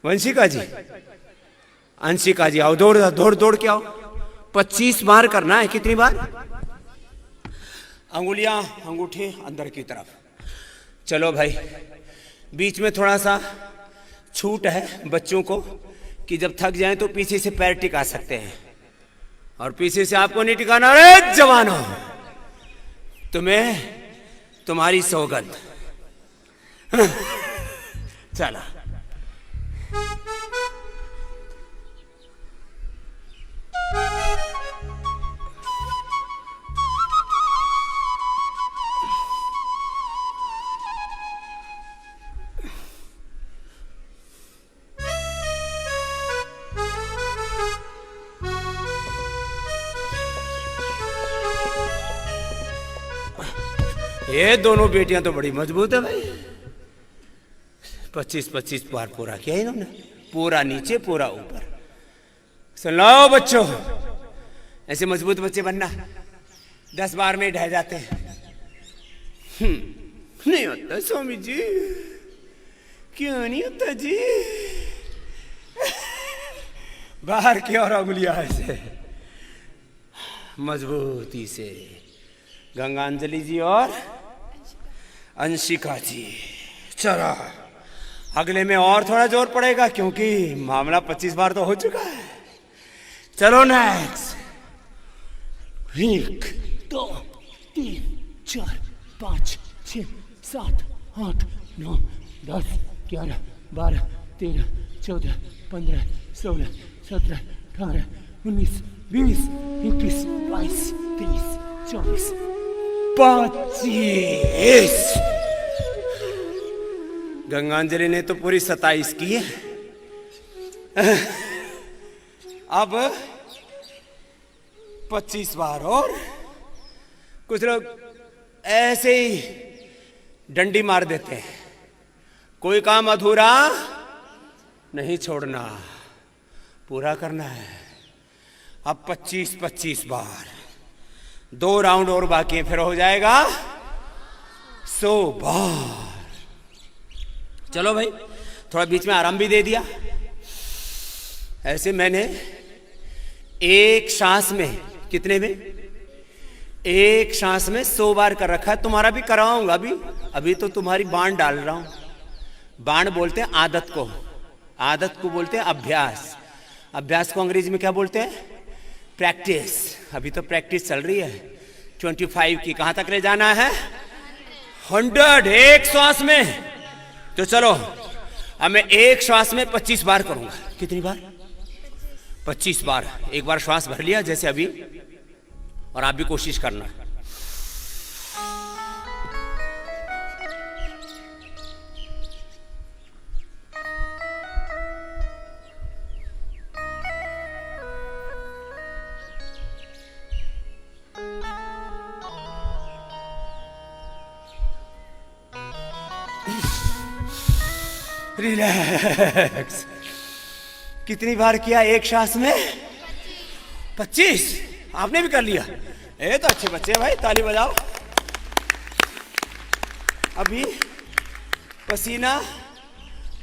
Speaker 1: वंशिका जी, अंशिका जी, आओ दौड़ दौड़ दौड़ के आओ। 25 बार करना है। कितनी बार? अंगुलियां अंगूठे अंदर की तरफ। चलो भाई, बीच में थोड़ा सा छूट है बच्चों को, कि जब थक जाएं तो पीछे से पैर टिका सकते हैं, और पीछे से आपको नहीं टिकाना। अरे जवानों, तुम्हें तुम्हारी सौगंध। चला। ये दोनों बेटियां तो बड़ी मजबूत है भाई। 25-25 बार पूरा किया इन्होंने, पूरा नीचे पूरा ऊपर। सुन लो बच्चों, ऐसे मजबूत बच्चे बनना, 10 बार में ढह जाते हैं। नहीं होता स्वामी जी, क्यों नहीं होता जी? बाहर की और उंगलियां ऐसे मजबूती से। गंगांजलि जी और अंशिका जी, चलो अगले में और थोड़ा जोर पड़ेगा, क्योंकि मामला 25 बार तो हो चुका है। चलो नेक्स्ट। 1 2 3 4 5 6 7 8 9 10 11 12 13 14 15 16 17 18 19 20 21 22 23 24 25। गंगांजलि ने तो पूरी 27 की है। अब 25 बार और। कुछ लोग ऐसे ही डंडी मार देते हैं। कोई काम अधूरा नहीं छोड़ना, पूरा करना है। अब 25-25 बार, 2 राउंड और बाकी है, फिर हो जाएगा 100 बार। चलो भाई, थोड़ा बीच में आराम भी दे दिया। ऐसे मैंने एक सांस में, कितने में? एक सांस में 100 बार कर रखा है। तुम्हारा भी कराऊंगा अभी तो तुम्हारी बाण डाल रहा हूं। बाण बोलते हैं आदत को, आदत को बोलते हैं अभ्यास। अभ्यास को अंग्रेजी में क्या बोलते हैं? प्रैक्टिस। अभी तो प्रैक्टिस चल रही है 25 की। कहां तक ले जाना है? 100, एक श्वास में। तो चलो अब मैं एक श्वास में 25 बार करूंगा। कितनी बार? 25 बार। एक बार श्वास भर लिया जैसे अभी, और आप भी कोशिश करना। रिलैक्स। कितनी बार किया एक श्वास में? 25। आपने भी कर लिया। ये तो अच्छे बच्चे भाई, ताली बजाओ। अभी पसीना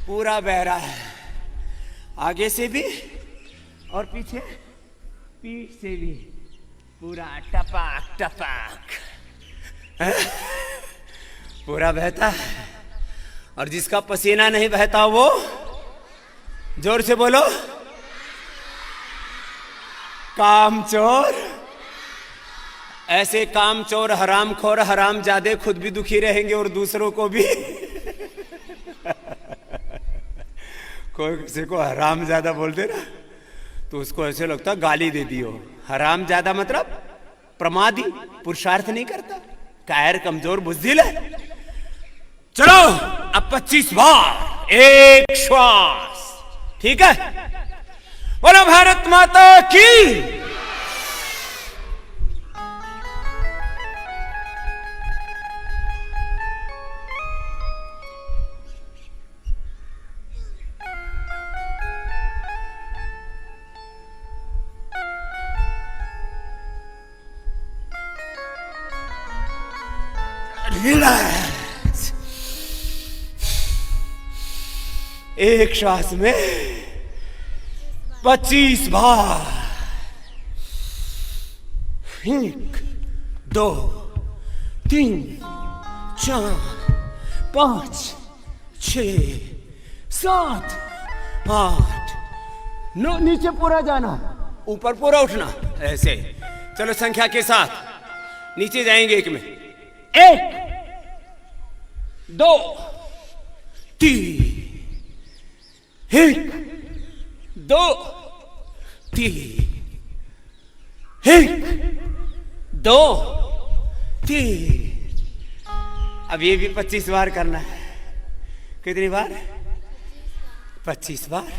Speaker 1: पूरा बह रहा है, आगे से भी और पीछे पीठ से भी पूरा टपक टपक पूरा बहता है। और जिसका पसीना नहीं बहता वो जोर से बोलो, कामचोर। ऐसे कामचोर, हरामखोर, हरामजादे खुद भी दुखी रहेंगे और दूसरों को भी। कोई किसी को हरामजादा बोलते ना तो उसको ऐसे लगता गाली दे दी हो। हरामजादा मतलब प्रमादी, पुरुषार्थ नहीं करता, कायर, कमजोर, बुज़दिल है। चलो अब 25 बार एक श्वास। ठीक है? बोलो भारत माता की। रिलैक्स। एक श्वास में 25 बार। 1 2 3 4 5 6 7 8 नो, नीचे पूरा जाना, ऊपर पूरा उठना, ऐसे। चलो संख्या के साथ नीचे जाएंगे। एक में 1 2 3, 1 2 3, 1 2 3। अब ये भी 25 बार करना है। कितनी बार? 25 बार।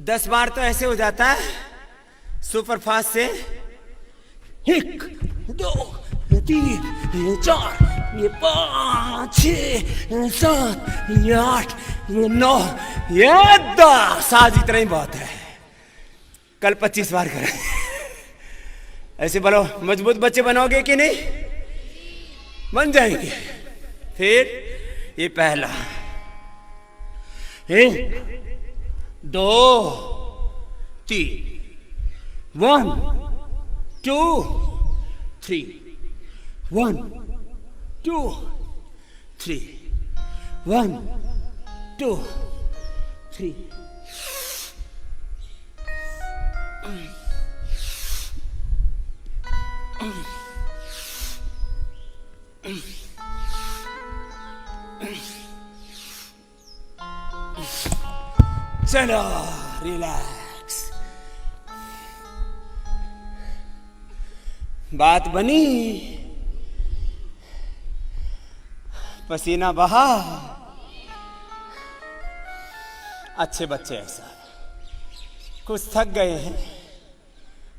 Speaker 1: 10 बार तो ऐसे हो जाता है सुपर फास्ट से। 1 2 3 4 ये 5 6 7 ये 8 ये 9 ये 10। आज इतना ही बहुत है, कल 25 बार करें। ऐसे बोलो, मजबूत बच्चे बनोगे कि नहीं? बन जाएंगे। फिर ये पहला, 1 2 3 1 2 3 1 2 3 1 2 3। चलो रिलैक्स। बात बनी, पसीना बहा। अच्छे बच्चे ऐसा, कुछ थक गए हैं,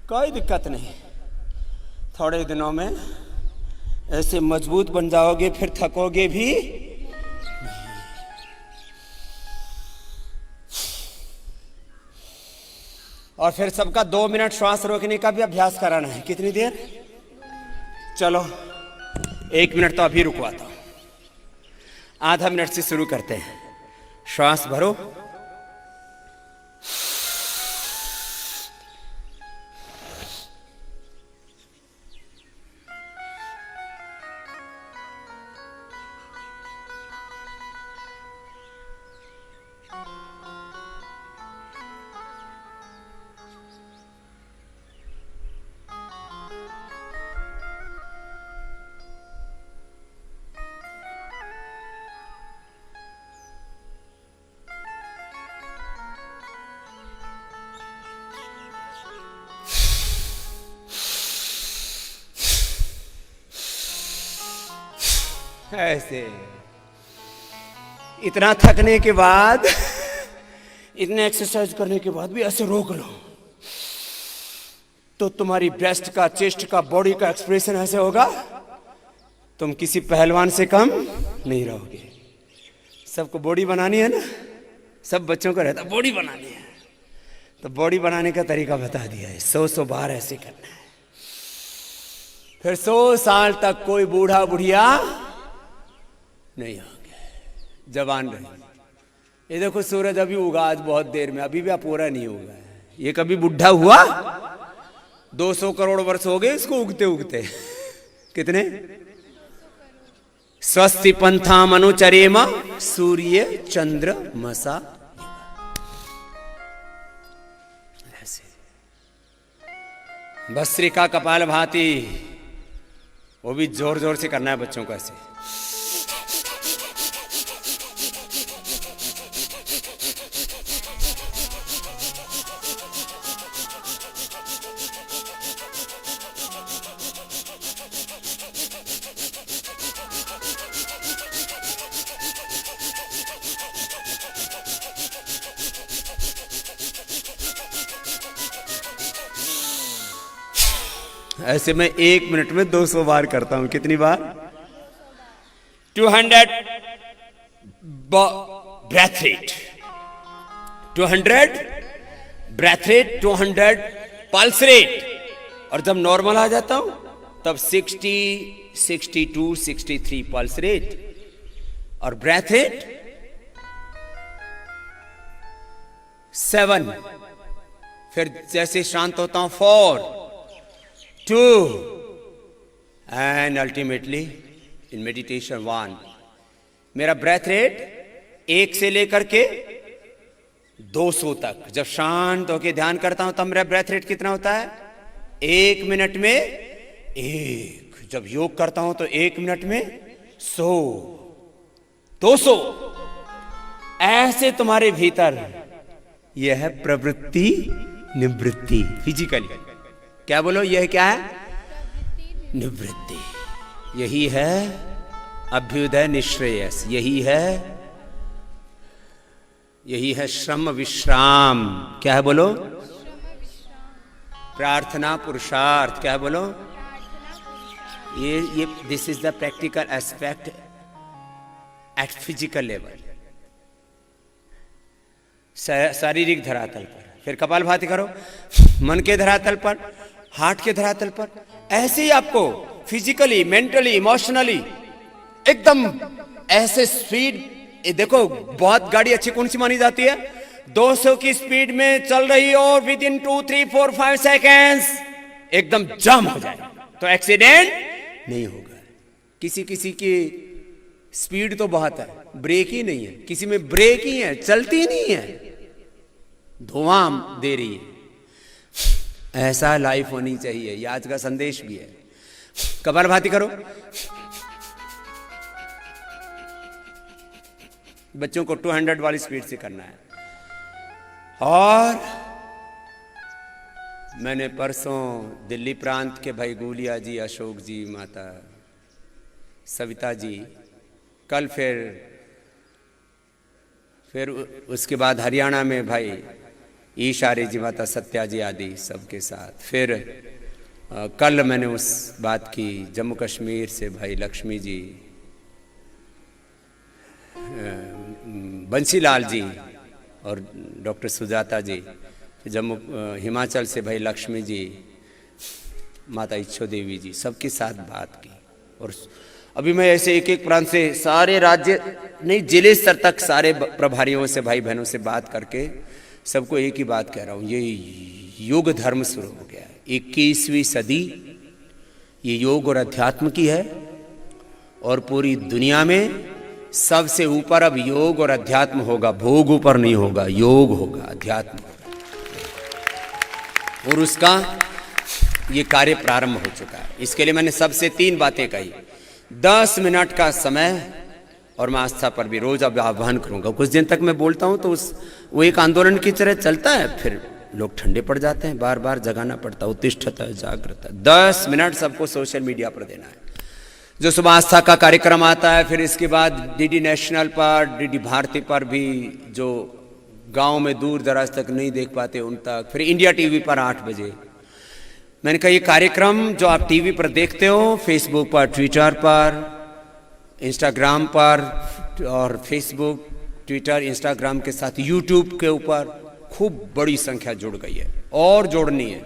Speaker 1: कोई दिक्कत नहीं। थोड़े दिनों में ऐसे मजबूत बन जाओगे, फिर थकोगे भी। और फिर सबका 2 मिनट श्वास रोकने का भी अभ्यास कराना है। कितनी देर? चलो 1 मिनट तो अभी रुकवाता हूं, आधा मिनट से शुरू करते हैं। श्वास भरो, ऐसे। इतना थकने के बाद, इतने एक्सरसाइज करने के बाद भी ऐसे रोक लो तो तुम्हारी ब्रेस्ट का, चेस्ट का, बॉडी का एक्सप्रेशन ऐसे होगा, तुम किसी पहलवान से कम नहीं रहोगे। सबको बॉडी बनानी है ना, सब बच्चों को रहता बॉडी बनानी है, तो बॉडी बनाने का तरीका बता दिया है। 100 बार ऐसे करना है। फिर 100 साल तक कोई बूढ़ा बुढ़िया नहीं होंगे, जवान रहेंगे। ये देखो सूरज अभी उगा, आज बहुत देर में, अभी भी पूरा नहीं होगा। ये कभी बुढ़ा हुआ? 200 करोड़ वर्ष हो गए इसको उगते उगते। कितने? स्वस्ति पंथाम अनुचरेम सूर्य चंद्र मसा। ऐसे भस्त्रिका कपाल भाती, वो भी जोर जोर से करना है बच्चों को ऐसे। ऐसे मैं 1 मिनट में 200 बार करता हूं। कितनी बार? 200 breath rate, 200 breath rate, 200 pulse rate. और जब नॉर्मल आ जाता हूं तब 60, 62, 63 पल्स रेट और ब्रेथ रेट 7। फिर जैसे शांत होता हूं 4, 2 and ultimately in meditation 1। मेरा ब्रेथ रेट 1 से लेकर के 200 तक। जब शांत होकर ध्यान करता हूं तब मेरा ब्रेथ रेट कितना होता है? 1 मिनट में 1। जब योग करता हूं तो 1 मिनट में 100, 200। ऐसे तुम्हारे भीतर यह है प्रवृत्ति निवृत्ति। फिजिकली क्या बोलो, यह क्या है? निवृत्ति। यही है अभ्युदय निश्रेयस, यही है श्रम विश्राम। क्या है बोलो? प्रार्थना पुरुषार्थ। क्या है बोलो? ये this is the practical aspect eight physical level, शारीरिक धरातल पर। फिर कपालभाति करो मन के धरातल पर, हार्ट के धरातल पर। ऐसे ही आपको फिजिकली, मेंटली, इमोशनली एकदम ऐसे स्पीड। देखो बहुत गाड़ी अच्छी कौन सी मानी जाती है? 200 की स्पीड में चल रही और विद इन 2, 3, 4, 5 सेकेंड्स एकदम जाम हो जाए तो एक्सीडेंट नहीं होगा। किसी की स्पीड तो बहुत है, ब्रेक ही नहीं है। किसी में ब्रेक ही है, चलती नहीं है, धुआं दे रही है। ऐसा लाइफ होनी चाहिए, ये आज का संदेश भी है। कपालभाति करो। बच्चों को 200 वाली स्पीड से करना है। और मैंने परसों दिल्ली प्रांत के भाई गुलिया जी, अशोक जी, माता सविता जी, कल फिर उसके बाद हरियाणा में भाई ईशारी जी, माता सत्या जी आदि सबके साथ। फिर कल मैंने उस बात की जम्मू कश्मीर से भाई लक्ष्मी जी, बंसीलाल जी और डॉक्टर सुजाता जी, जम्मू हिमाचल से भाई लक्ष्मी जी, माता इच्छो देवी जी, सबके साथ बात की। और अभी मैं ऐसे एक एक प्रांत से, सारे राज्य नहीं जिले स्तर तक सारे प्रभारियों से, भाई बहनों से बात करके सबको एक ही बात कह रहा हूँ, ये योग धर्म शुरू हो गया है। 21वीं सदी ये योग और अध्यात्म की है और पूरी दुनिया में सबसे ऊपर अब योग और अध्यात्म होगा। भोग ऊपर नहीं होगा, योग होगा, अध्यात्म होगा। और उसका ये कार्य प्रारंभ हो चुका है। इसके लिए मैंने सबसे 3 बातें कही। 10 मिनट का समय, और मैं आस्था पर भी रोज अब आह्वान करूंगा। कुछ दिन तक मैं बोलता हूं तो वो एक आंदोलन की तरह चलता है, फिर लोग ठंडे पड़ जाते हैं, बार बार जगाना पड़ता है। उत्तिष्ठत जागृत। 10 मिनट सबको सोशल मीडिया पर देना है। जो सुबह आस्था का कार्यक्रम आता है, फिर इसके बाद डीडी नेशनल पर, डीडी भारती पर भी, जो गांव में दूर दराज तक नहीं देख पाते उन तक, फिर इंडिया टीवी पर 8 बजे। मैंने कहा ये कार्यक्रम जो आप टीवी पर देखते हो, फेसबुक पर, ट्विटर पर, इंस्टाग्राम पर, और फेसबुक, ट्विटर, इंस्टाग्राम के साथ यूट्यूब के ऊपर खूब बड़ी संख्या जुड़ गई है और जोड़नी है।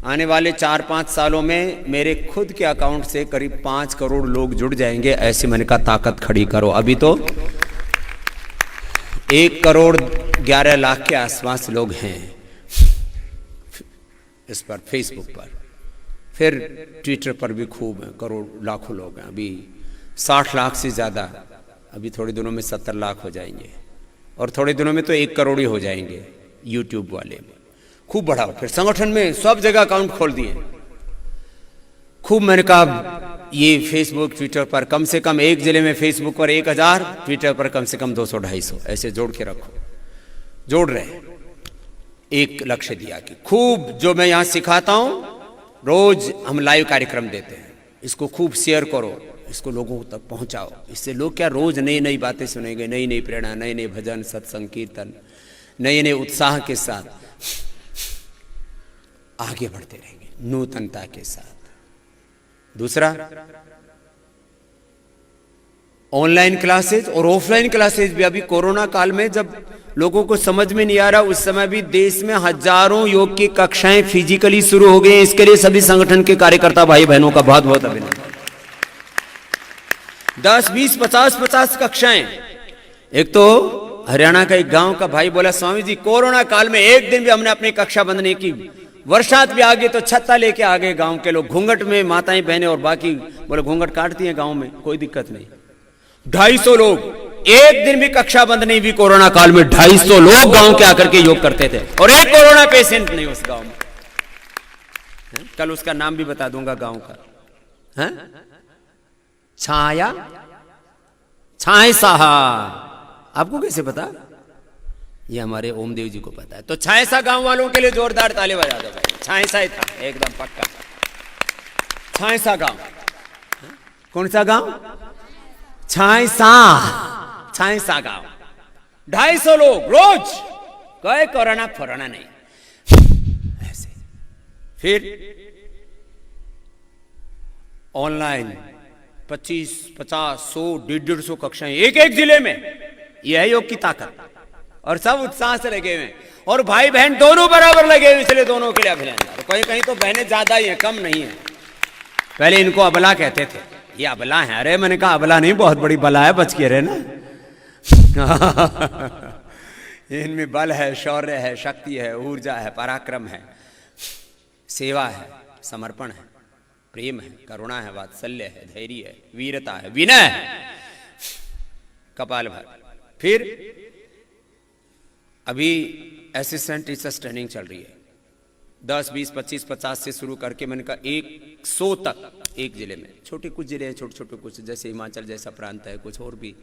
Speaker 1: आने वाले 4-5 सालों में मेरे खुद के अकाउंट से करीब 5 करोड़ लोग जुड़ जाएंगे। ऐसे मैंने कहा ताकत खड़ी करो। अभी तो 1 करोड़ 11 लाख के आसपास लोग हैं इस पर, फेसबुक पर। फिर ट्विटर पर भी खूब है, करोड़ लाखों लोग हैं। अभी 60 लाख से ज़्यादा, अभी थोड़े दिनों में 70 लाख हो जाएंगे और थोड़े दिनों में तो 1 करोड़ ही हो जाएंगे यूट्यूब वाले में। खूब बढ़ाओ। फिर संगठन में सब जगह अकाउंट खोल दिए खूब। मैंने कहा ये फेसबुक, ट्विटर पर कम से कम एक जिले में फेसबुक पर 1000, ट्विटर पर कम से कम 200-250 ऐसे जोड़ के रखो। जोड़ रहे। एक लक्ष्य दिया कि खूब जो मैं यहाँ सिखाता हूँ, रोज हम लाइव कार्यक्रम देते हैं, इसको खूब शेयर करो, इसको लोगों तक पहुंचाओ। इससे लोग क्या रोज नई नई बातें सुनेंगे, नई नई प्रेरणा, नए नए भजन, सत्संग, कीर्तन, नए नए उत्साह के साथ आगे बढ़ते रहेंगे, नूतनता के साथ। दूसरा, ऑनलाइन क्लासेस और ऑफलाइन क्लासेस भी। अभी कोरोना काल में जब लोगों को समझ में नहीं आ रहा, उस समय भी देश में हजारों योग की कक्षाएं फिजिकली शुरू हो गई। इसके लिए सभी संगठन के कार्यकर्ता भाई बहनों का बहुत बहुत अभिनंदन। 10, 20, 50 कक्षाएं। एक तो हरियाणा का एक गांव का भाई बोला, स्वामी जी कोरोना काल में एक दिन भी हमने अपनी कक्षा बंद नहीं की, वर्षात भी आ गई तो छत्ता लेके आ गए गांव के लोग, घूंघट में माताएं बहने, और बाकी बोले घूंघट काटती हैं गांव में, कोई दिक्कत नहीं। 250 लोग एक दिन भी कक्षा बंद नहीं हुई कोरोना काल में। 250 लोग गांव के आकर के योग करते थे और एक कोरोना पेशेंट नहीं उस गांव में। कल उसका नाम भी बता दूंगा गांव का, है छाया छाय साहा। आपको कैसे पता? ये हमारे ओमदेव जी को पता है। तो छायसा गांव वालों के लिए जोरदार ताली बजा दो भाई। छायसा ही था एकदम पक्का। छायसा गांव, कौन सा गांव? छायसा, छायसा गांव। 250 लोग रोज, कोई कोरोना फोरोना नहीं। ऐसे फिर ऑनलाइन 25, 50, 100, 150 कक्षाएं एक एक जिले में। यह है योग की ताकत। और सब उत्साह से लगे हुए और भाई बहन दोनों बराबर लगे हुए, इसलिए दोनों के लिए अभिनंदन। तो कहीं कहीं तो बहनें ज्यादा ही है, कम नहीं है। पहले इनको अबला कहते थे, ये अबला है। अरे मैंने कहा अबला नहीं, बहुत बड़ी बला है, बच के रहे ना। इनमें बल है, शौर्य है, शक्ति है, ऊर्जा है, पराक्रम है, सेवा है, समर्पण है, प्रेम है, करुणा है, वात्सल्य है, धैर्य है, वीरता है, विनय है, कपाल भाती। फिर अभी असिस्टेंट टीचर्स ट्रेनिंग चल रही है। 10, 20, 25, 50 से शुरू करके मैंने कहा 100 तक एक जिले में। छोटे कुछ जिले हैं, छोटे छोटे कुछ, जैसे हिमाचल जैसा प्रांत है, कुछ और भी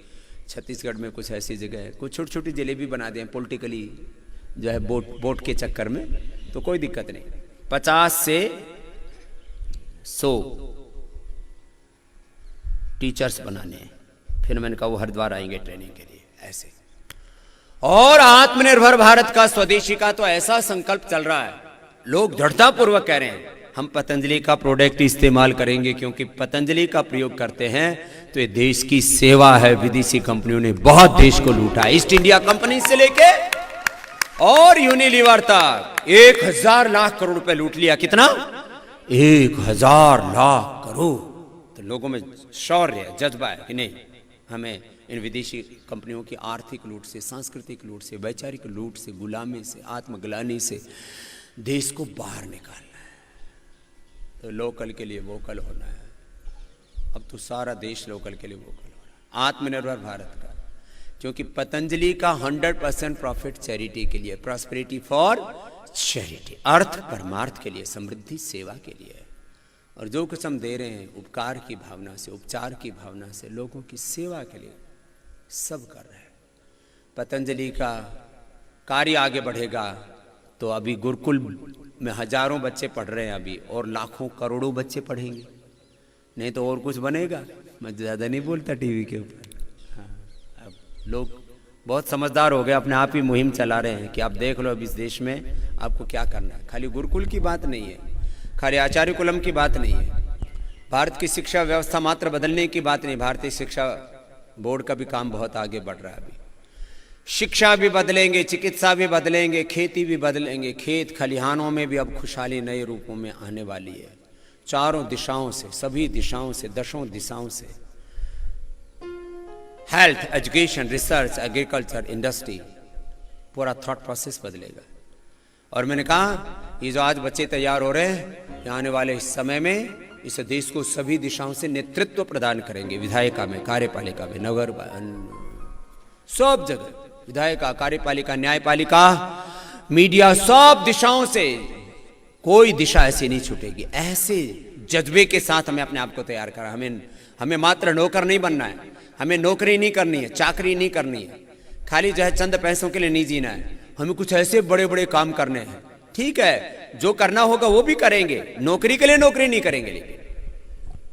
Speaker 1: छत्तीसगढ़ में कुछ ऐसी जगह है, कुछ छोटी छोटी जिले भी बना दें पॉलिटिकली जो है वोट के चक्कर में, तो कोई दिक्कत नहीं। 50 से 100 टीचर्स बनाने हैं। फिर मैंने कहा वो हरिद्वार आएंगे ट्रेनिंग के लिए, ऐसे। और आत्मनिर्भर भारत का, स्वदेशी का तो ऐसा संकल्प चल रहा है, लोग दृढ़ता पूर्वक कह रहे हैं हम पतंजलि का प्रोडक्ट इस्तेमाल करेंगे, क्योंकि पतंजलि का प्रयोग करते हैं तो ये देश की सेवा है। विदेशी कंपनियों ने बहुत देश को लूटा है, ईस्ट इंडिया कंपनी से लेके और यूनिलीवर तक 1000 लाख करोड़ रुपए लूट लिया। कितना? 1000 लाख करोड़। तो लोगों में शौर्य है, जज्बा है कि नहीं, हमें इन विदेशी कंपनियों की आर्थिक लूट से, सांस्कृतिक लूट से, वैचारिक लूट से, गुलामी से, आत्मग्लानि से देश को बाहर निकालना है। तो लोकल के लिए वोकल होना है। अब तो सारा देश लोकल के लिए वोकल हो रहा है, आत्मनिर्भर भारत का। क्योंकि पतंजलि का 100% प्रॉफिट चैरिटी के लिए, प्रॉस्पेरिटी फॉर चैरिटी, अर्थ परमार्थ के लिए, समृद्धि सेवा के लिए। और जो कुछ हम दे रहे हैं उपकार की भावना से, उपचार की भावना से, लोगों की सेवा के लिए सब कर रहे हैं। पतंजलि का कार्य आगे बढ़ेगा तो अभी गुरुकुल में हजारों बच्चे पढ़ रहे हैं अभी, और लाखों करोड़ों बच्चे पढ़ेंगे, नहीं तो और कुछ बनेगा। मैं ज़्यादा नहीं बोलता टीवी के ऊपर। हाँ, अब लोग बहुत समझदार हो गए, अपने आप ही मुहिम चला रहे हैं कि आप देख लो अब इस देश में आपको क्या करना है। खाली गुरुकुल की बात नहीं है, खाली आचार्य कुलम की बात नहीं है, भारत की शिक्षा व्यवस्था मात्र बदलने की बात नहीं। भारतीय शिक्षा बोर्ड का भी काम बहुत आगे बढ़ रहा है अभी। शिक्षा भी बदलेंगे, चिकित्सा भी बदलेंगे, खेती भी बदलेंगे। खेत खलिहानों में भी अब खुशहाली नए रूपों में आने वाली है। चारों दिशाओं से, सभी दिशाओं से, 10 दिशाओं से health, education, research, agriculture, industry, पूरा थॉट प्रोसेस बदलेगा। और मैंने कहा ये जो आज बच्चे तैयार हो रहे हैं, आने वाले इस समय में इस देश को सभी दिशाओं से नेतृत्व प्रदान करेंगे। विधायिका में, कार्यपालिका में, नगर, सब जगह विधायिका, कार्यपालिका, न्यायपालिका, मीडिया, सब दिशाओं से कोई दिशा ऐसी नहीं छूटेगी। ऐसे जज्बे के साथ हमें अपने आप को तैयार करा। हमें मात्र नौकर नहीं बनना है, हमें नौकरी नहीं करनी है, चाकरी नहीं करनी है, खाली जो है चंद पैसों के लिए नहीं जीना है। हमें कुछ ऐसे बड़े बड़े काम करने हैं। ठीक है, जो करना होगा वो भी करेंगे, नौकरी के लिए नौकरी नहीं करेंगे। लेकिन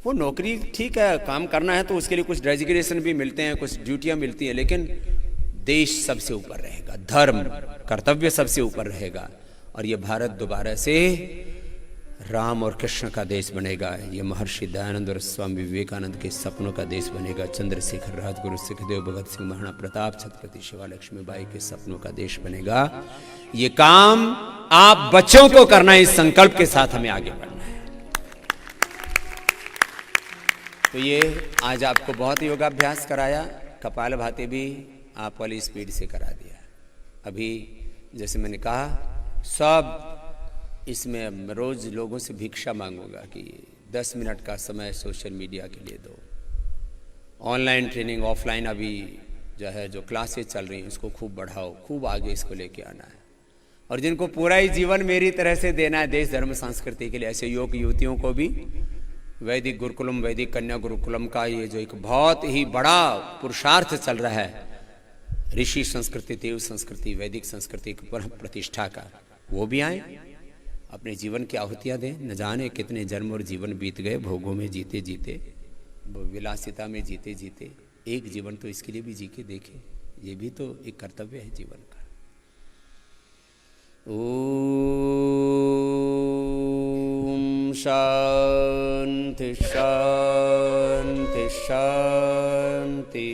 Speaker 1: वो नौकरी ठीक है, काम करना है तो उसके लिए कुछ डेजिग्नेशन भी मिलते हैं, कुछ ड्यूटियां मिलती हैं, लेकिन देश सबसे ऊपर रहेगा, धर्म कर्तव्य सबसे ऊपर रहेगा। और ये भारत दोबारा से राम और कृष्ण का देश बनेगा। ये महर्षि दयानंद और स्वामी विवेकानंद के सपनों का देश बनेगा। चंद्रशेखर, राजगुरु, सुखदेव, भगत सिंह, महाराणा प्रताप, छत्रपति शिवा लक्ष्मीबाई के सपनों का देश बनेगा। ये काम आप बच्चों को करना है, इस संकल्प के साथ हमें आगे बढ़ना है। तो ये आज आपको बहुत योगाभ्यास कराया, कपालभाति भी आप वाली स्पीड से करा दिया। अभी जैसे मैंने कहा, सब इसमें रोज लोगों से भिक्षा मांगूंगा कि 10 मिनट का समय सोशल मीडिया के लिए दो। ऑनलाइन ट्रेनिंग, ऑफलाइन अभी जो है जो क्लासेस चल रही हैं उसको खूब बढ़ाओ, खूब आगे इसको लेके आना है। और जिनको पूरा ही जीवन मेरी तरह से देना है देश धर्म संस्कृति के लिए, ऐसे युवक युवतियों को भी वैदिक गुरुकुलम, वैदिक कन्या गुरुकुलम का ये जो एक बहुत ही बड़ा पुरुषार्थ चल रहा है, ऋषि संस्कृति, देव संस्कृति, वैदिक संस्कृति की प्रतिष्ठा का, वो भी आए, अपने जीवन की आहुतियाँ दें। न जाने कितने जन्म और जीवन बीत गए भोगों में जीते जीते, विलासिता में जीते जीते। एक जीवन तो इसके लिए भी जी के देखे, ये भी तो एक कर्तव्य है जीवन का। ओम शांति शांति शांति।